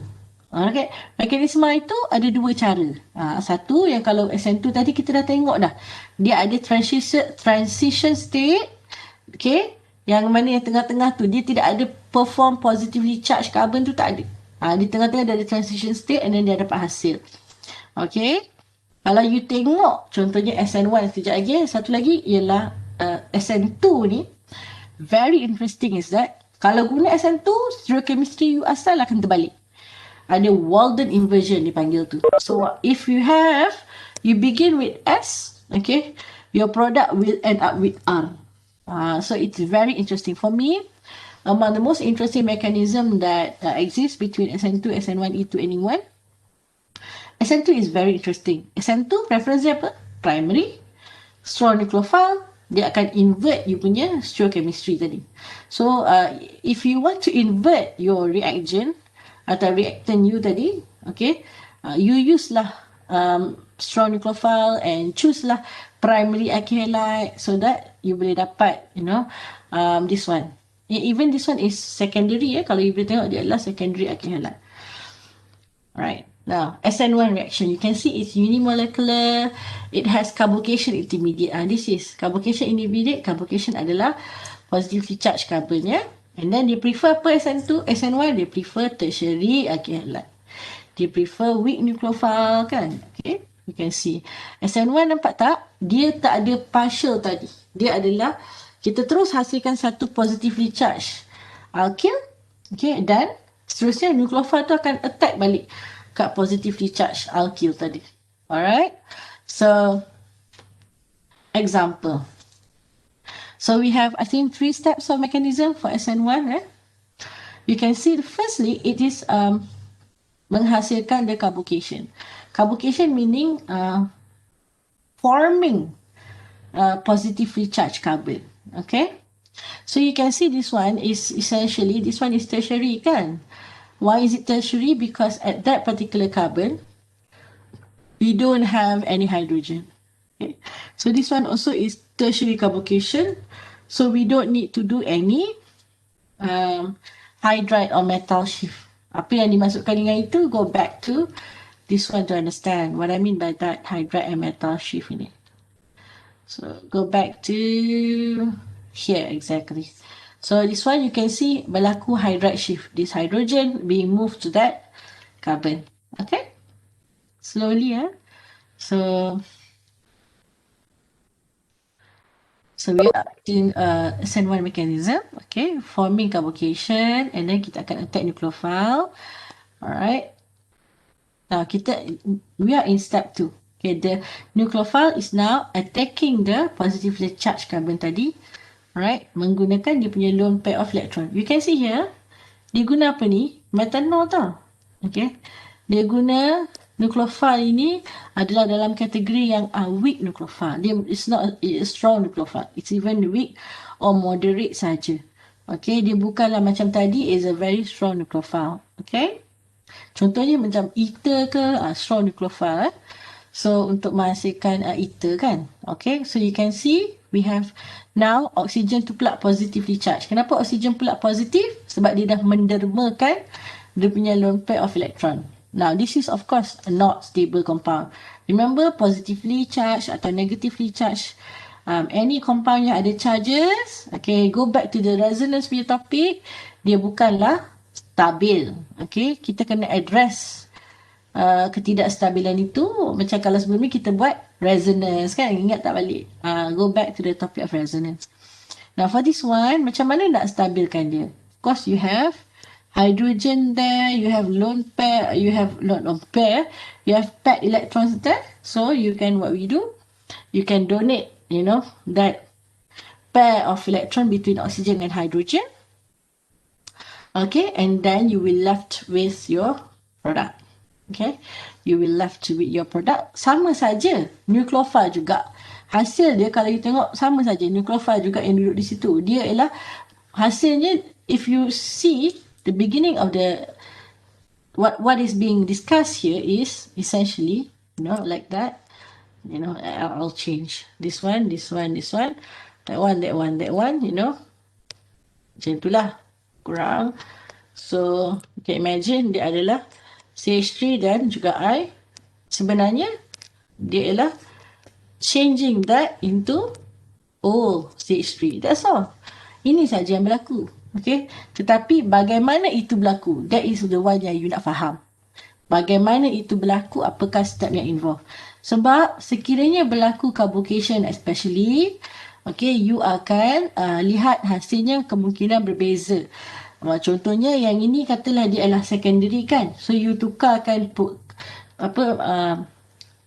Okay, mekanisme itu ada dua cara. Satu yang kalau SN2 tadi kita dah tengok dah, dia ada transition state, okay, yang mana yang tengah-tengah tu dia tidak ada perform positively charged carbon tu, tak ada. Di tengah-tengah dia ada transition state and then dia dapat hasil. Okay, kalau you tengok contohnya SN1 sekejap lagi, satu lagi ialah SN2 ni, very interesting is that kalau guna SN2, stereochemistry you asal akan terbalik. Ada Walden inversion dipanggil tu. So if you begin with S, okay, your product will end up with R. So it's very interesting. For me, among the most interesting mechanism that exists between SN2, SN1, E2, and E1, SN2 is very interesting. SN2 preference dia apa? Primary, strong nucleophile, dia akan invert you punya stereochemistry tadi. So if you want to invert your reagent atau reactant you tadi, okay, you use lah strong nucleophile and choose lah primary alkyl halide so that you boleh dapat, this one. Even this one is secondary, kalau you boleh tengok dia adalah secondary alkyl halide. Alright, now SN1 reaction, you can see it's unimolecular, it has carbocation intermediate. This is carbocation intermediate, carbocation adalah positively charged carbon, ya. And then they prefer apa SN2, SN1, they prefer tertiary alkyl halide. They prefer weak nucleophile kan. Okay, you can see. SN1 nampak tak? Dia tak ada partial tadi. Dia adalah, kita terus hasilkan satu positively charged alkyl. Okay, dan seterusnya nucleophile tu akan attack balik kat positively charged alkyl tadi. Alright. So, example. So we have, I think, 3 steps of mechanism for SN1. You can see, firstly, it is menghasilkan the carbocation. Carbocation meaning forming positively charged carbon. Okay. So you can see this one is essentially, this one is tertiary kan. Why is it tertiary? Because at that particular carbon, we don't have any hydrogen. Okay. So this one also is tertiary carbocation. So we don't need to do any hydride or metal shift. Apa yang dimasukkan dengan itu, go back to this one to understand what I mean by that hydride and metal shift in it. So go back to here exactly. So this one you can see berlaku hydride shift. This hydrogen being moved to that carbon. Okay. Slowly, So we are in SN1 mechanism, okay, forming carbocation, and then kita akan attack nucleophile. Alright. Now we are in step 2. Okay, the nucleophile is now attacking the positively charged carbon tadi. Alright, menggunakan dia punya lone pair of electron. You can see here, dia guna apa ni? Methanol tau. Okay, dia guna nucleophile ini adalah dalam kategori yang weak nucleophile. Dia it's not a strong nucleophile. It's even weak or moderate saja. Okay, dia bukanlah macam tadi is a very strong nucleophile. Okay, contohnya macam ether ke strong nucleophile. So untuk menghasilkan ether kan. Okay, so you can see we have now oxygen tu pula positively charged. Kenapa oxygen pula positif? Sebab dia dah mendermakan dia punya lone pair of electron. Now, this is of course a not stable compound. Remember, positively charged atau negatively charged, any compound yang ada charges, okay, go back to the resonance punya topik, dia bukanlah stabil. Okay, kita kena address ketidakstabilan itu. Macam kalau sebelum ni kita buat resonance kan, ingat tak balik? Go back to the topic of resonance. Now, for this one, macam mana nak stabilkan dia? Of course, you have hydrogen there, you have lone pair, you have not lone pair, you have paired electrons there. So you can, what we do, you can donate, that pair of electron between oxygen and hydrogen. Okay, and then you will left with your product. Okay, you will left with your product. Sama saja, nucleophile juga. Hasil dia kalau you tengok sama saja, nucleophile juga yang duduk di situ. Dia ialah hasilnya, if you see the beginning of the what is being discussed here is essentially, like that. I'll change this one, this one, this one, that one, that one, that one, macam itulah kurang. So you can imagine dia adalah CH3 dan juga I. Sebenarnya dia ialah changing that into CH3. That's all. Ini saja yang berlaku. Okay. Tetapi bagaimana itu berlaku? That is the one yang you nak faham. Bagaimana itu berlaku, apakah step yang involved. Sebab sekiranya berlaku carbocation especially, okay, you akan lihat hasilnya kemungkinan berbeza. Contohnya yang ini katalah dia adalah secondary kan. So you tukarkan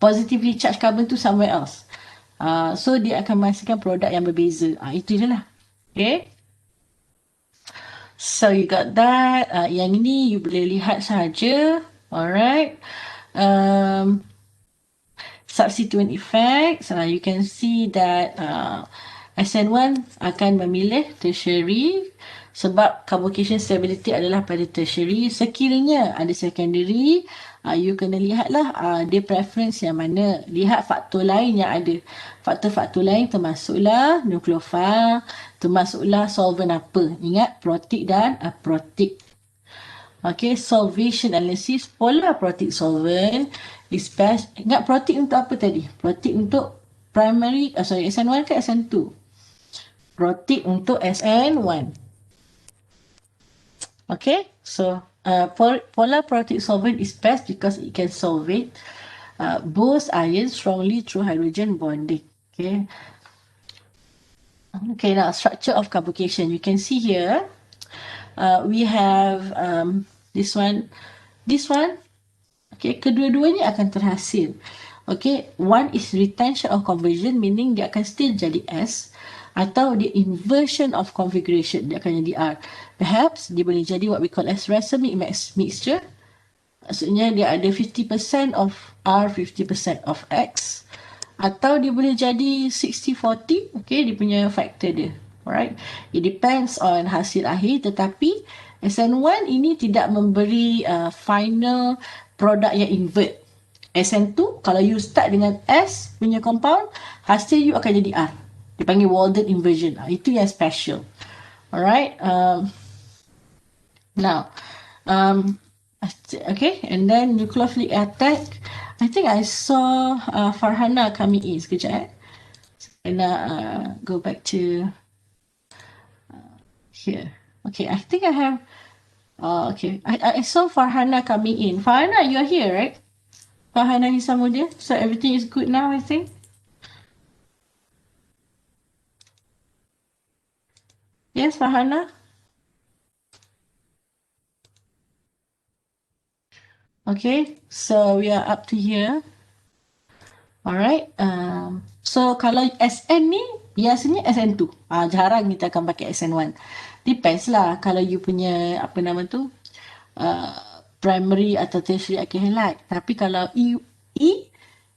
positively charged carbon tu somewhere else. So dia akan menghasilkan produk yang berbeza. Itu je lah. Okay. So you got that. Yang ini you boleh lihat saja. Alright. Substituent effects. You can see that SN1 akan memilih tertiary sebab carbocation stability adalah pada tertiary. Sekiranya ada secondary, you kena lihatlah dia preference yang mana. Lihat faktor lain yang ada. Faktor-faktor lain termasuklah nucleophile, termasuklah solvent apa. Ingat protic dan aprotic. Okay, solvation analysis, polar protic solvent is best. Ingat protic untuk apa tadi? Protic untuk primary, SN1 ke SN2? Protic untuk SN1. Okay, so polar protic solvent is best because it can solvate both ions strongly through hydrogen bonding. Okay. Okay, now structure of carbocation. You can see here, we have this one. Okay, kedua-duanya akan terhasil. Okay, one is retention of conversion, meaning dia akan still jadi S, atau dia inversion of configuration, dia akan jadi R. Perhaps dia boleh jadi what we call as racemic mixture. Maksudnya dia ada 50% of R, 50% of X. Atau dia boleh jadi 60-40, okay, dia punya factor dia. Alright, it depends on hasil akhir, tetapi SN1 ini tidak memberi final produk yang invert. SN2, kalau you start dengan S punya compound, hasil you akan jadi R. Dipanggil Walden inversion. Itu yang special. Alright. Now, okay, and then nucleophilic attack. I think I saw Farhana coming in. Sekejap. And go back to here. Okay, I think I have. Okay, I saw Farhana coming in. Farhana, you are here, right? Farhana Hisamuddin. So everything is good now, I think. Yes, Farhana. Okay, so we are up to here. Alright. So kalau SN ni biasanya SN2. Jarang kita akan pakai SN1. Depends lah kalau you punya apa nama tu primary atau tertiary alkyl halide. Tapi kalau E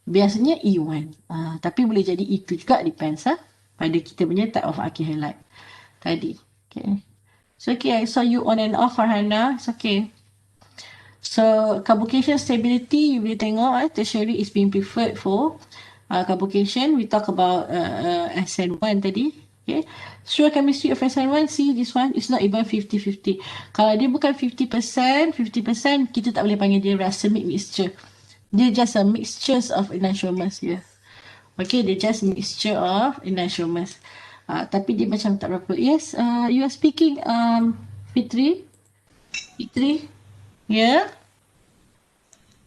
biasanya E1. Tapi boleh jadi E2 juga, depends pada kita punya type of alkyl halide tadi. Okay. So okay, I saw you on and off, Farhana. It's okay. So carbocation stability, you boleh tengok tertiary is being preferred for carbocation. We talk about SN1 tadi. Okay. Sure chemistry of SN1, see this one, it's not even 50-50. Kalau dia bukan 50%, kita tak boleh panggil dia racemic mixture. Dia just a mixture of enantiomers here. Okay, dia just mixture of enantiomers. Tapi dia macam tak berapa. Yes, you are speaking, Fitri? Yeah?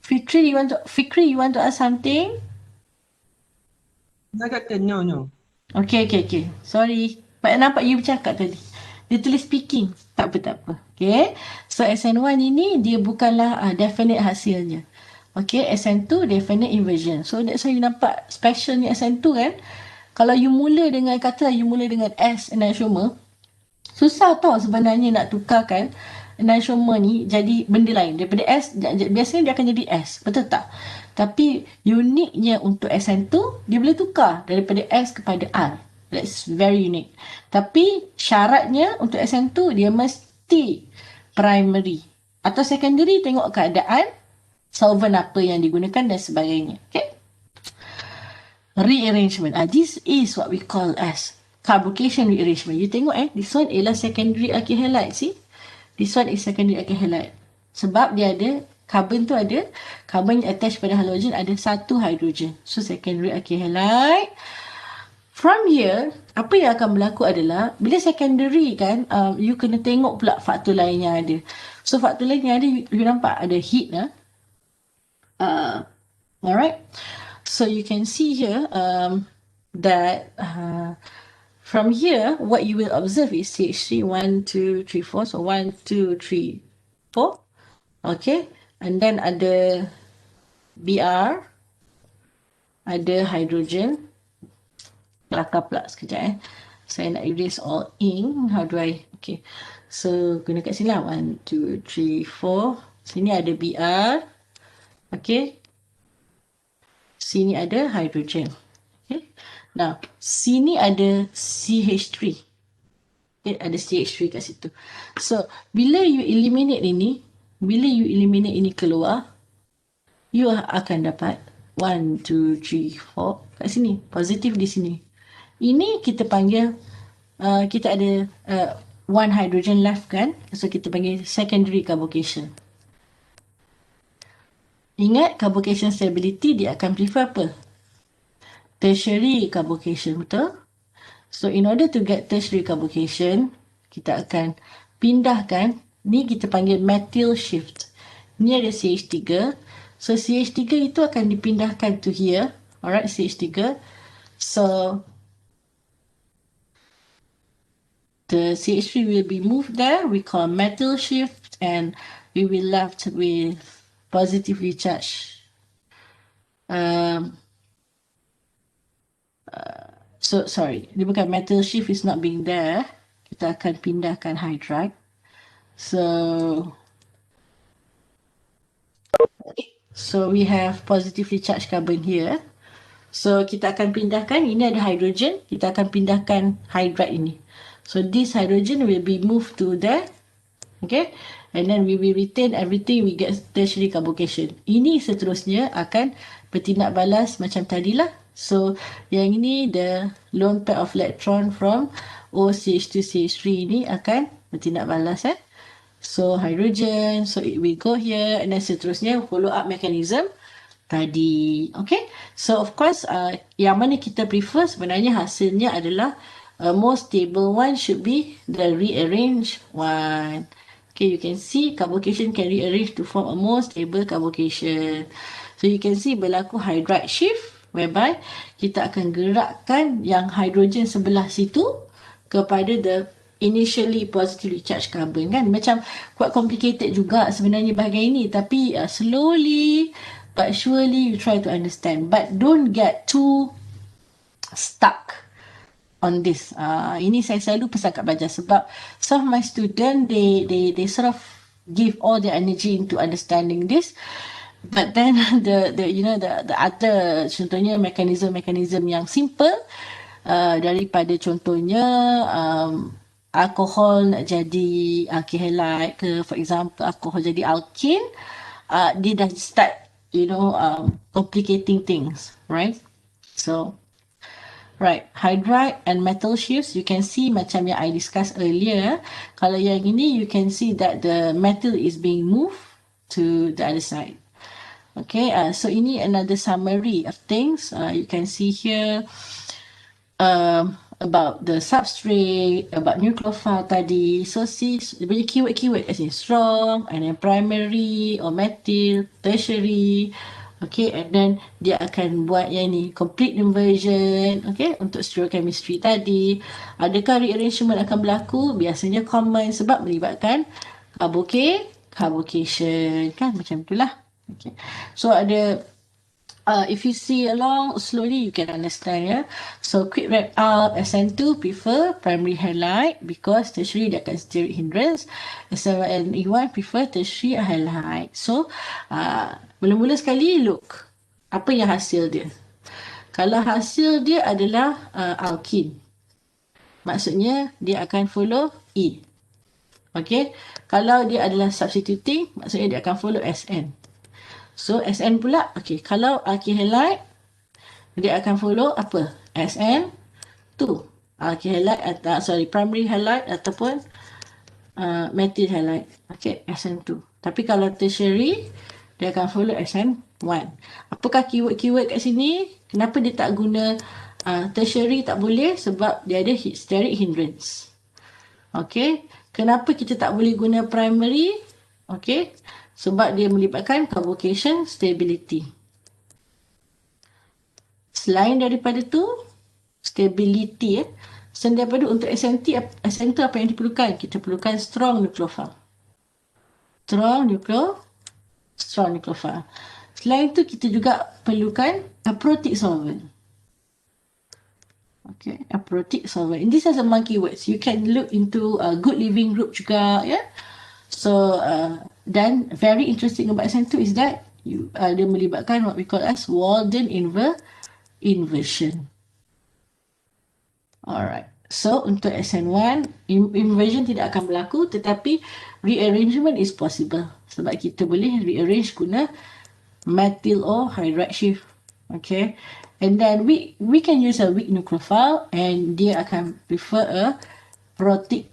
Fikri, you want to ask something? No. Okay. Sorry. Nampak you bercakap tadi. Dia tulis speaking. Tak apa. Okay. So SN1 ini dia bukanlah definite hasilnya. Okay. SN2 definite inversion. So that's why you nampak specialnya SN2 kan. Kalau you mula dengan S enantiomer, susah tau sebenarnya nak tukarkan enantiomer ni jadi benda lain. Daripada S, biasanya dia akan jadi S. Betul tak? Tapi uniknya untuk SN2, dia boleh tukar daripada S kepada R. That's very unique. Tapi syaratnya untuk SN2, dia mesti primary. Atau secondary, tengok keadaan, solvent apa yang digunakan dan sebagainya. Okay? Rearrangement. This is what we call as carbocation rearrangement. You tengok this one ialah secondary alkyl halide. See? This one is secondary alkyl halide. Sebab dia ada, carbon tu ada, carbon attached pada halogen ada satu hydrogen. So secondary alkyl halide. From here, apa yang akan berlaku adalah, bila secondary kan, you kena tengok pula faktor lain yang ada. So faktor lain yang ada, you nampak ada heat lah. Alright. So you can see here that from here, what you will observe is CH3, 1, 2, 3, 4. So 1, 2, 3, 4. Okay. And then ada Br, ada hydrogen. Kelakar pula sekejap Saya nak erase all in. How do I? Okay. So guna kat sini lah. 1, 2, 3, 4. Sini ada Br. Okay. Sini ada hydrogen. Okay. Now, sini ada CH3. Okay, ada CH3 kat situ. So, bila you eliminate ini keluar, you akan dapat 1, 2, 3, 4 kat sini. Positif di sini. Ini kita panggil, kita ada one hydrogen left kan. So, kita panggil secondary carbocation. Ingat, carbocation stability dia akan prefer apa? Tertiary carbocation, betul? So, in order to get tertiary carbocation, kita akan pindahkan, ni kita panggil methyl shift. Ni ada CH3. So, CH3 itu akan dipindahkan to here. Alright, CH3. So, the CH3 will be moved there. We call methyl shift and we will left with positively charged. So sorry, dia bukan metal shift is not being there. Kita akan pindahkan hydride. So we have positively charged carbon here. So kita akan pindahkan, ini ada hydrogen, kita akan pindahkan hydride ini. So this hydrogen will be moved to there. Okay, and then we will retain everything, we get tertiary carbocation. Ini seterusnya akan bertindak balas macam tadilah. So yang ini, the lone pair of electron from OCH2CH3 ini akan bertindak balas So hydrogen, so it will go here, and then seterusnya follow up mechanism tadi. Okay, so of course yang mana kita prefer sebenarnya hasilnya adalah most stable one should be the rearranged one. Okay, you can see carbocation can rearrange to form a more stable carbocation. So you can see berlaku hydride shift whereby kita akan gerakkan yang hydrogen sebelah situ kepada the initially positively charged carbon kan. Macam quite complicated juga sebenarnya bahagian ini, tapi slowly but surely you try to understand. But don't get too stuck on this. Ini saya selalu pesan kat pelajar sebab some of my student they sort of give all their energy into understanding this, but then the other contohnya mekanism yang simple daripada contohnya alkohol nak jadi alkyl halide ke, for example alkohol jadi alkene, dia dah start complicating things, right? So right, hydride and metal shifts, you can see macam yang I discussed earlier. Kalau yang ini, you can see that the metal is being moved to the other side. Okay, so ini another summary of things. You can see here about the substrate, about nucleophile tadi. So see, banyak keyword as in strong, and then primary or methyl, tertiary. Okay, and then dia akan buat yang ni, complete inversion, okay, untuk stereochemistry tadi. Adakah rearrangement akan berlaku? Biasanya common sebab melibatkan carbocation, kan, macam itulah. Okay, so ada if you see along slowly, you can understand, yeah. So quick wrap up, SN2 prefer primary halide because tertiary dia akan steric hindrance. SN1 and E1 prefer tertiary halide. So mula-mula sekali look apa yang hasil dia. Kalau hasil dia adalah alkyl, maksudnya dia akan follow E. Okay, kalau dia adalah substituting, maksudnya dia akan follow SN. So SN pula, okay, kalau alkyl halide dia akan follow apa? SN2. Alkyl halide atau primary halide ataupun methyl halide. Okay, SN2. Tapi kalau tertiary dia akan follow SN1. Apakah keyword-keyword kat sini? Kenapa dia tak guna tertiary, tak boleh? Sebab dia ada steric hindrance. Okay, kenapa kita tak boleh guna primary? Okay, sebab dia melibatkan carbocation stability. Selain daripada tu, stability selain daripada untuk SN2 apa yang diperlukan? Kita perlukan strong nucleophile. Strong nucleophile. Selain tu kita juga perlukan aprotic solvent. Okay, aprotic solvent. And this has some keywords. You can look into a good living group juga, yeah. So then very interesting about SN2 is that dia melibatkan what we call as Walden inversion. Alright. So untuk SN1 inversion tidak akan berlaku, tetapi rearrangement is possible sebab kita boleh rearrange guna methyl or hydride shift. Okay, and then we can use a weak nucleophile and dia akan prefer a protic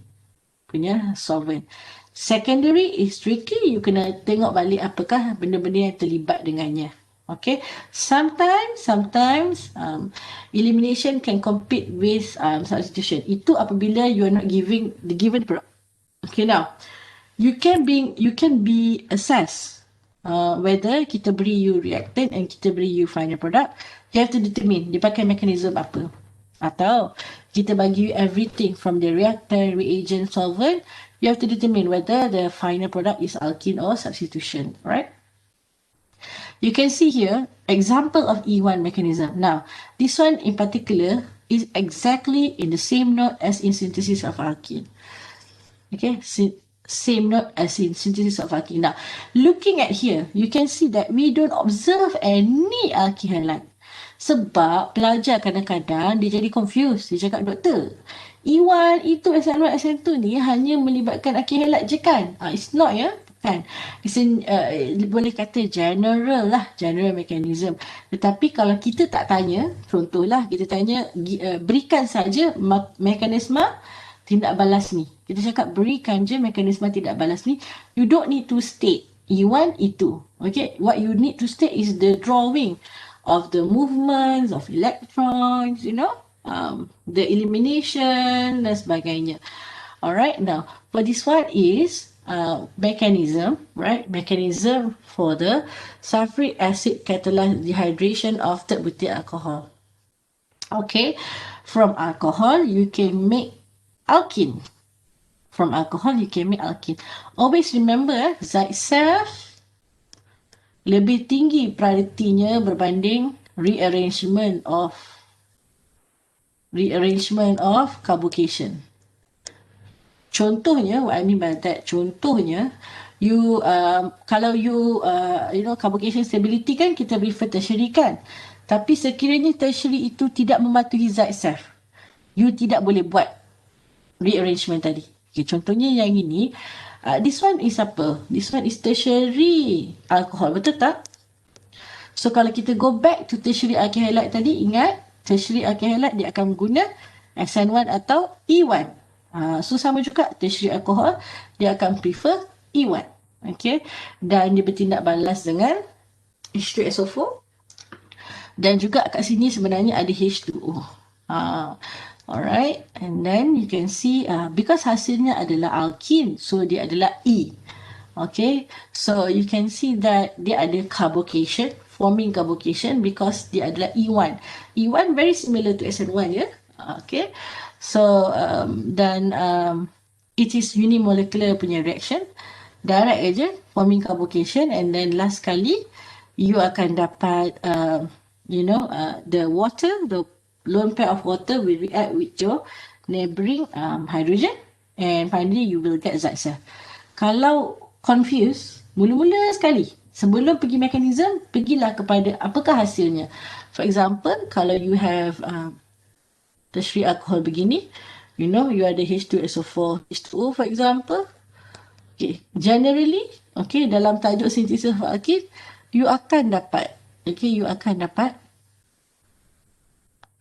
punya solvent. Secondary is tricky, you kena tengok balik apakah benda-benda yang terlibat dengannya. Okay, sometimes elimination can compete with substitution. Itu apabila you are not giving the given product. Okay, now you can be assessed whether kita beri you reactant and kita beri you final product. You have to determine dia pakai mekanisme apa, atau kita bagi you everything from the reactant, reagent, solvent. You have to determine whether the final product is alkene or substitution, right? You can see here example of E1 mechanism. Now, this one in particular is exactly in the same note as in synthesis of alkene. Okay, same note as in synthesis of alkene. Now, looking at here, you can see that we don't observe any alkyl halide. Sebab pelajar kadang-kadang dia jadi confused. Dia cakap, doktor, E1, E2, SN1, SN2 ni hanya melibatkan alkyl halide je kan? It's not, ya. Kan? Boleh kata general mechanism. Tetapi kalau kita tak tanya, contohlah kita tanya, berikan saja mekanisme tindak balas ni. Kita cakap berikan je mekanisme tindak balas ni. You don't need to state E1, E2. Okay, what you need to state is the drawing of the movements of electrons, the elimination dan sebagainya. Alright, now for this one is mechanism, right? Mechanism for the sulfuric acid catalyzed dehydration of third butyl alcohol. Okay, from alcohol you can make alkene. From alcohol you can make alkene. Always remember, Zytocephalum lebih tinggi prioritinya berbanding rearrangement of carbocation. Contohnya, what I mean by that, contohnya, you kalau you carbocation stability kan kita prefer tertiary kan. Tapi sekiranya tertiary itu tidak mematuhi Zytocephalum, you tidak boleh buat rearrangement tadi. Okay, contohnya yang ini, this one is apa? This one is tertiary alcohol, betul tak? So kalau kita go back to tertiary alkyl halide tadi, ingat tertiary alkyl halide dia akan guna SN1 atau E1. So sama juga tertiary alcohol dia akan prefer E1. Okay, dan dia bertindak balas dengan H2SO4 dan juga kat sini sebenarnya ada H2O. Alright, and then you can see because hasilnya adalah alkene, so dia adalah E. Okay, so you can see that dia ada carbocation, forming carbocation because dia adalah E1. E1 very similar to SN1, ya. Okay, so it is unimolecular punya reaction, direct aja forming carbocation, and then last kali you akan dapat, the water, the lone pair of water will react with your neighboring hydrogen, and finally you will get Zytocephalum. Kalau confused, mula-mula sekali, sebelum pergi mekanism, pergilah kepada apakah hasilnya. For example, kalau you have tertiary alcohol begini, you ada H2SO4, H2O for example. Okay, generally, okay, dalam tajuk sintesis of alkyl, you akan dapat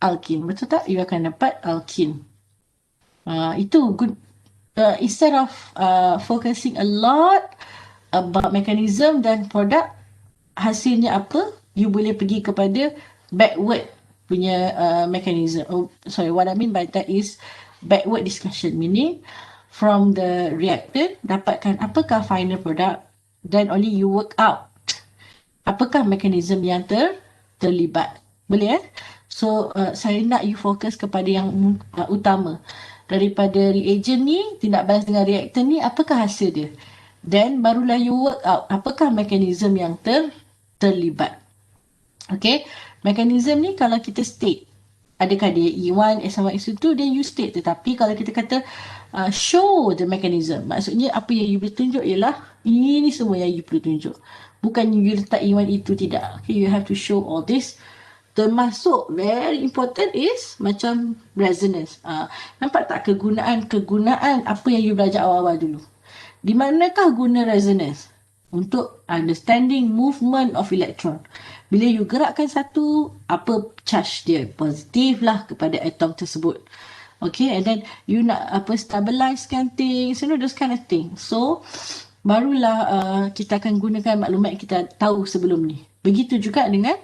alkin, betul tak? You akan dapat alkin. Itu good. Instead of focusing a lot about mechanism dan produk, hasilnya apa, you boleh pergi kepada backward punya mechanism. What I mean by that is backward discussion, meaning from the reactant dapatkan apakah final product, then only you work out apakah mekanisme yang terlibat. Boleh So saya nak you fokus kepada yang utama. Daripada reagent ni tindak balas dengan reaktan ni, apakah hasil dia, then barulah you work out apakah mekanisme yang terlibat. Okay, mekanisme ni kalau kita state adakah dia E1, S1, S2, then you state. Tetapi kalau kita kata show the mechanism, maksudnya apa yang you boleh tunjuk ialah ini semua yang you perlu tunjuk, bukan you letak E1, E2, tidak. Okay, you have to show all this. Termasuk very important is macam resonance. Nampak tak kegunaan apa yang you belajar awal-awal dulu? Di manakah guna resonance? Untuk understanding movement of electron. Bila you gerakkan satu, apa charge dia? Positif lah kepada atom tersebut. Okay, and then you nak stabilizekan things, those kind of things. So, barulah kita akan gunakan maklumat yang kita tahu sebelum ni. Begitu juga dengan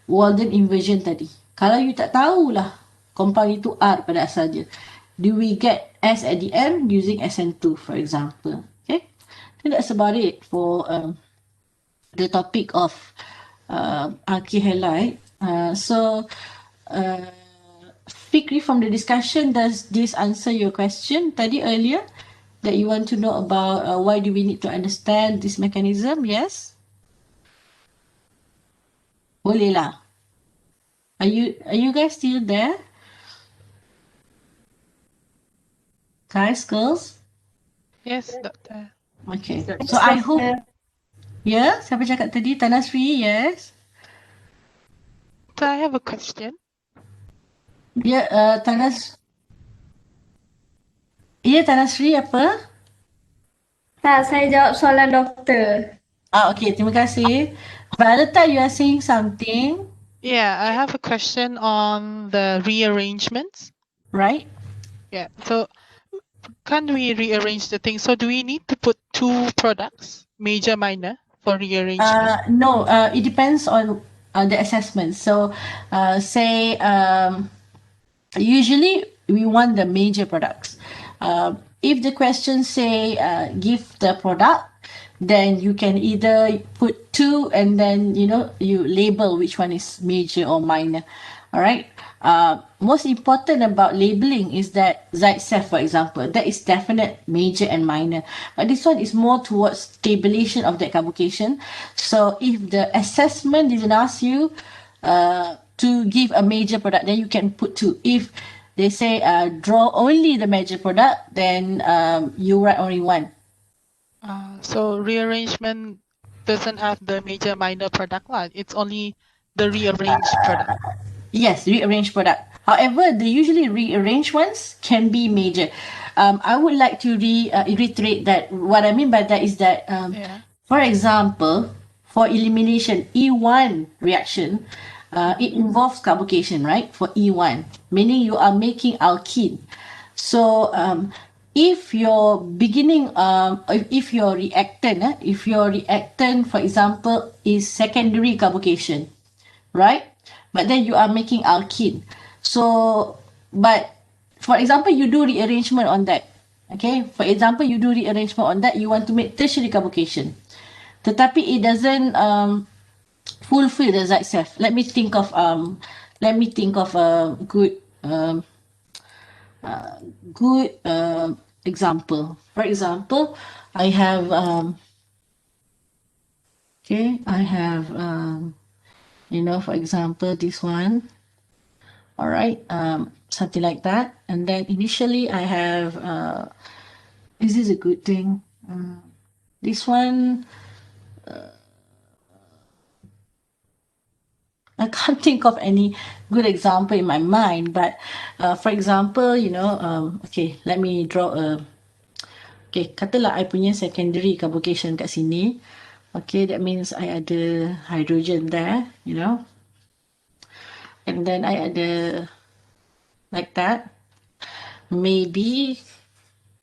Walden inversion tadi. Kalau you tak tahulah compound itu R pada asalnya, do we get S at the end using SN2 for example. Okay, so that's about it for the topic of alkyl halide. Fikri, from the discussion, does this answer your question tadi earlier that you want to know about why do we need to understand this mechanism? Yes? Boleh lah. Are you guys still there? Guys, girls? Yes, Doctor. Okay. So I hope... Yeah? Siapa cakap tadi? Tanasri, yes? So I have a question. Ya, Tanasri apa? Tak, saya jawab soalan doktor. Okay, terima kasih. Valeta, you are saying something, Yeah, I have a question on the rearrangements. right? Yeah, so can we rearrange the thing? So do we need to put two products, major, minor, for rearrangement? No, it depends on the assessment. So, say, usually we want the major products. If the question say give the product, then you can either put two and then you label which one is major or minor. All right. Most important about labeling is that Zytocephalum, for example, that is definite major and minor. But this one is more towards stabilization of that carbocation. So if the assessment didn't ask you to give a major product, then you can put two. If they say draw only the major product, then you write only one. So rearrangement doesn't have the major, minor product one. It's only the rearranged product. Yes, rearranged product. However, the usually rearranged ones can be major. I would like to reiterate that what I mean by that is that, for example, for elimination, E1 reaction, it involves carbocation, right? For E1, meaning you are making alkene. So, if your beginning, if your reactant, for example, is secondary carbocation, right? But then you are making alkene. So, but for example, you do rearrangement on that. Okay, for example, you do rearrangement on that. You want to make tertiary carbocation, tetapi it doesn't fulfill the Zytocephalum. Let me think of a good example. For example, I have Okay, I have, for example, this one. All right, something like that. And then initially I have, is this a good thing? This one, I can't think of any good example in my mind, but for example, okay, let me draw okay, katalah I punya secondary carbocation kat sini. Okay, that means I ada hydrogen there, and then I ada like that. Maybe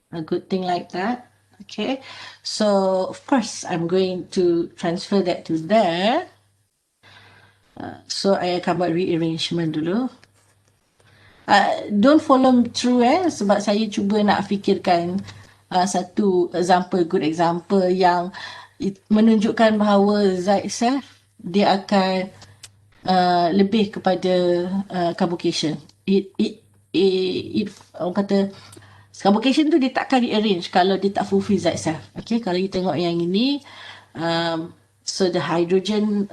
a good thing like that. Okay, so of course I'm going to transfer that to there. So I akan buat rearrangement dulu. Don't follow through sebab saya cuba nak fikirkan satu good example yang menunjukkan bahawa Zytocephalum dia akan lebih kepada carbocation. Orang kata carbocation tu dia takkan rearrange kalau dia tak fulfill Zytocephalum. Okay, kalau you tengok yang ini, so the hydrogen,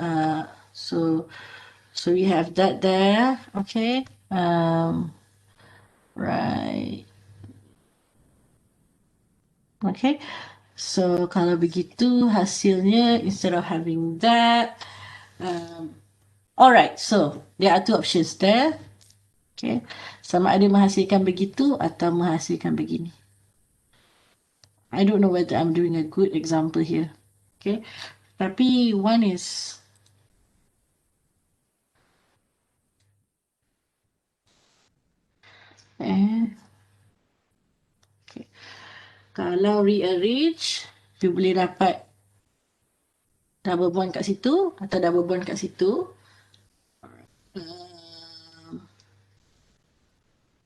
so we have that there. Okay. Right. Okay. So kalau begitu hasilnya instead of having that, alright. So there are two options there. Okay. Sama ada menghasilkan begitu atau menghasilkan begini. I don't know whether I'm doing a good example here. Okay. Tapi one is okay. Kalau rearrange, you boleh dapat double bond kat situ atau double bond kat situ.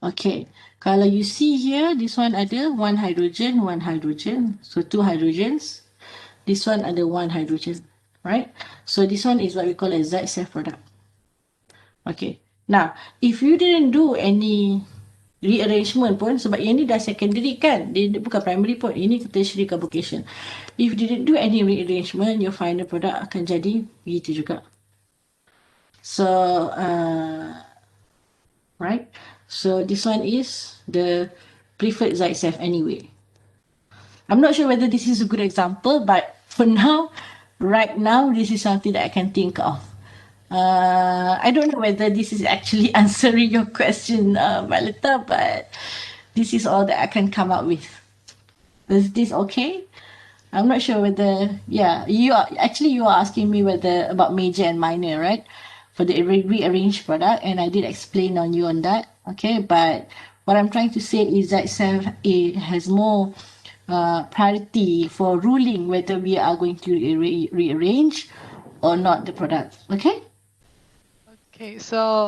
Okay, kalau you see here, this one ada one hydrogen, so two hydrogens. This one ada one hydrogen, right? So this one is what we call a Zytocephalum product. Okay, now if you didn't do any rearrangement pun, sebab yang ni dah secondary kan, dia bukan primary pun, ini tertiary carbocation. If you didn't do any rearrangement, your final product akan jadi begitu juga. So, right? So this one is the preferred Zytocephalum anyway. I'm not sure whether this is a good example, but for now, right now, this is something that I can think of. I don't know whether this is actually answering your question, Violeta, but this is all that I can come up with. Is this okay? I'm not sure whether, you are asking me whether about major and minor, right? For the rearranged product, and I did explain on you on that. Okay, but what I'm trying to say is that it has more priority for ruling whether we are going to rearrange or not the product. Okay. Okay, so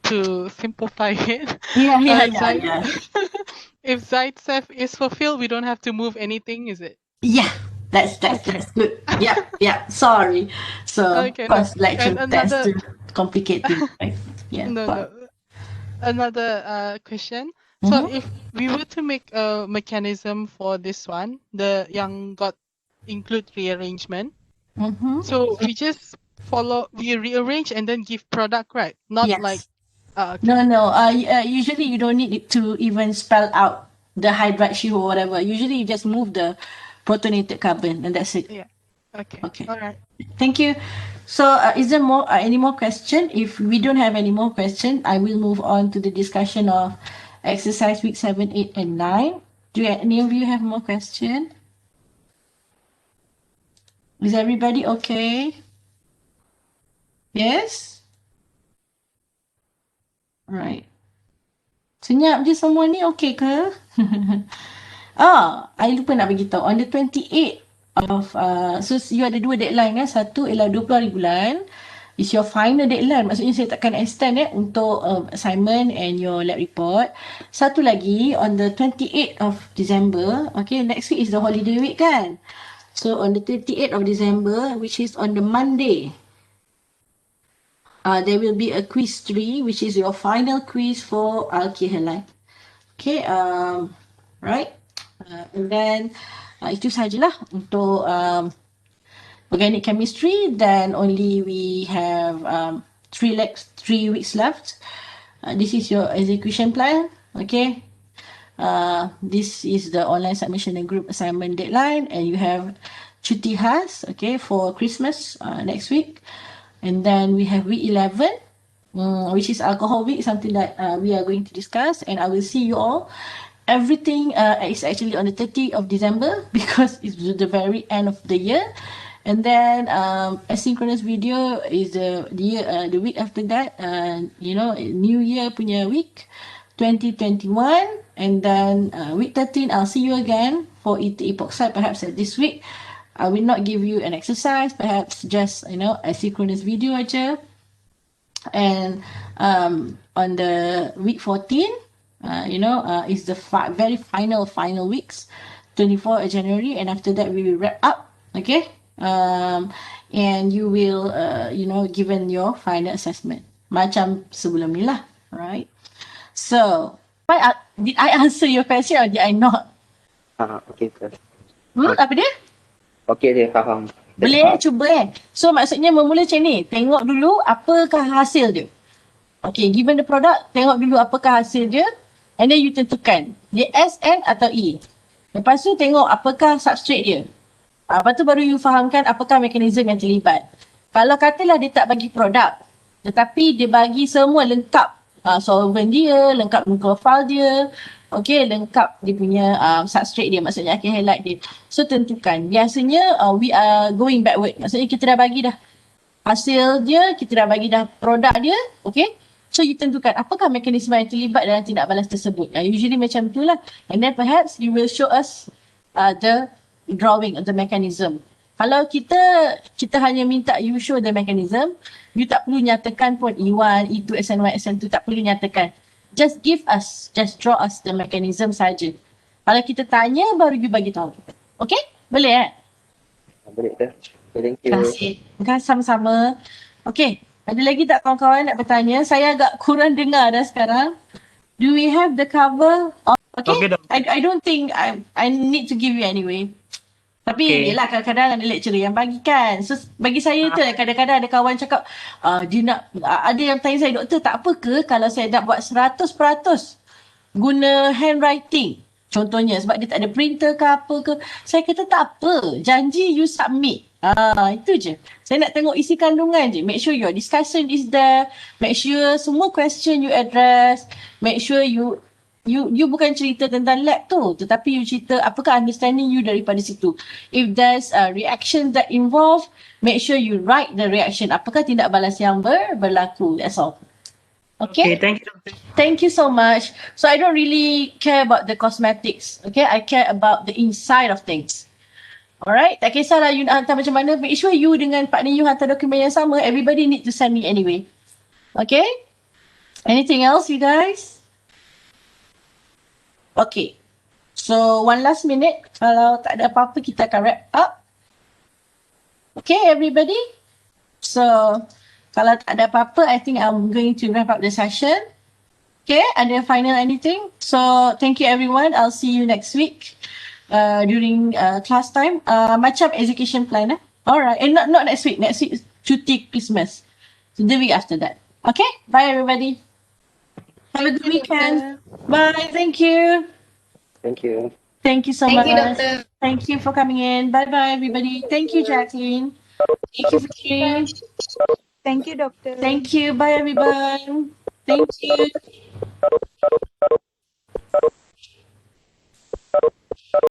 to simplify it, Yeah. if Zytocephalum is fulfilled, we don't have to move anything, is it? Yeah, that's good. Yeah. Sorry. So Okay, first lecture and tends another- to complicate things, right? Yeah. No. Another question. So if we were to make a mechanism for this one, the yang got include rearrangement, so we just we rearrange and then give product, right? Not Yes. like No. Usually you don't need it to even spell out the hydride shift or whatever. Usually you just move the protonated carbon and that's it. Yeah. Okay. Okay. All right. Thank you. So is there any more question? If we don't have any more question, I will move on to the discussion of exercise week 7, 8, and 9. Do any of you have more question? Is everybody okay? Yes? Right. Senyap je semua ni, okay ke? I lupa nak beritahu. On the 28th of, so you ada dua deadline kan. Satu ialah 20 hari bulan. It's your final deadline. Maksudnya saya takkan extend untuk assignment and your lab report. Satu lagi, on the 28th of December, okay, next week is the holiday week kan. So on the 28th of December, which is on the Monday, there will be a quiz 3, which is your final quiz for alkyl halide. Okay, right? And then itu sajalah untuk organic chemistry, then only we have 3 weeks left. This is your execution plan. Okay. This is the online submission and group assignment deadline, and you have cuti khas, okay, for Christmas next week. And then we have week 11, which is alcohol week, something that we are going to discuss, and I will see you all. Everything is actually on the 30th of December because it's the very end of the year. And then asynchronous video is the week after that, New Year punya week, 2021. And then week 13, I'll see you again for epoxide, perhaps this week. I will not give you an exercise, perhaps just, asynchronous video aja. And on the week 14, is the very final weeks, 24th of January, and after that we will wrap up, okay? And you will, given your final assessment. Macam sebelum ni lah, alright? So, did I answer your question or did I not? Okay, sir. Apa dia? Okay, dia faham. Boleh cuba So maksudnya memula macam ni. Tengok dulu apakah hasil dia. Okay, given the product, tengok dulu apakah hasil dia. And then you tentukan. Dia S, N atau E. Lepas tu tengok apakah substrate dia. Lepas tu baru you fahamkan apakah mekanisme yang terlibat. Kalau katalah dia tak bagi produk, tetapi dia bagi semua lengkap. Solvent dia, lengkap nucleophile dia. Okay, lengkap dia punya substrate dia, maksudnya akan highlight dia. So tentukan. Biasanya we are going backward. Maksudnya kita dah bagi dah hasil dia, kita dah bagi dah produk dia. Okay. So you tentukan apakah mekanisme yang terlibat dalam tindak balas tersebut. Usually macam itulah. And then perhaps you will show us the drawing of the mechanism. Kalau kita hanya minta you show the mechanism, you tak perlu nyatakan pun E1, E2, SN1, SN2, tak perlu nyatakan. Just draw us the mechanism saja. Kalau kita tanya, baru you bagi tahu. Okay? Boleh Boleh, sir. Thank you. Terima kasih. Terima kasih sama-sama. Okay. Ada lagi tak kawan-kawan nak bertanya? Saya agak kurang dengar dah sekarang. Do we have the cover? Okay. I don't think I need to give you anyway. Tapi yelah kadang-kadang ada lecturer yang bagikan. So bagi saya tu kadang-kadang ada kawan cakap dia nak, ada yang tanya saya, doktor tak apa ke kalau saya nak buat 100% guna handwriting? Contohnya sebab dia tak ada printer ke apa ke. Saya kata tak apa. Janji you submit. Itu je. Saya nak tengok isi kandungan je. Make sure your discussion is there. Make sure semua question you address. Make sure you bukan cerita tentang lab tu, tetapi you cerita apakah understanding you daripada situ. If there's a reaction that involved, make sure you write the reaction. Apakah tindak balas yang berlaku. That's all. Okay, thank you. Thank you so much. So I don't really care about the cosmetics. Okay, I care about the inside of things. Alright, tak kisahlah you nak hantar macam mana. Make sure you dengan partner you hantar dokumen yang sama. Everybody need to send me anyway. Okay? Anything else you guys? Okay. So one last minute. Kalau tak ada apa-apa kita akan wrap up. Okay everybody? So kalau tak ada apa-apa, I think I'm going to wrap up the session. Okay, ada final anything? So thank you everyone. I'll see you next week during class time. Macam education plan. Alright, and not next week. Next week is cuti Christmas. So the week after that. Okay, bye everybody. Have a good weekend. Bye, thank you. Thank you. Thank you so much. Thank you, Doctor. Thank you for coming in. Bye-bye everybody. Thank you, Jacqueline. Thank you, Fikri. Thank you, Doctor. Thank you. Bye everyone. Thank you.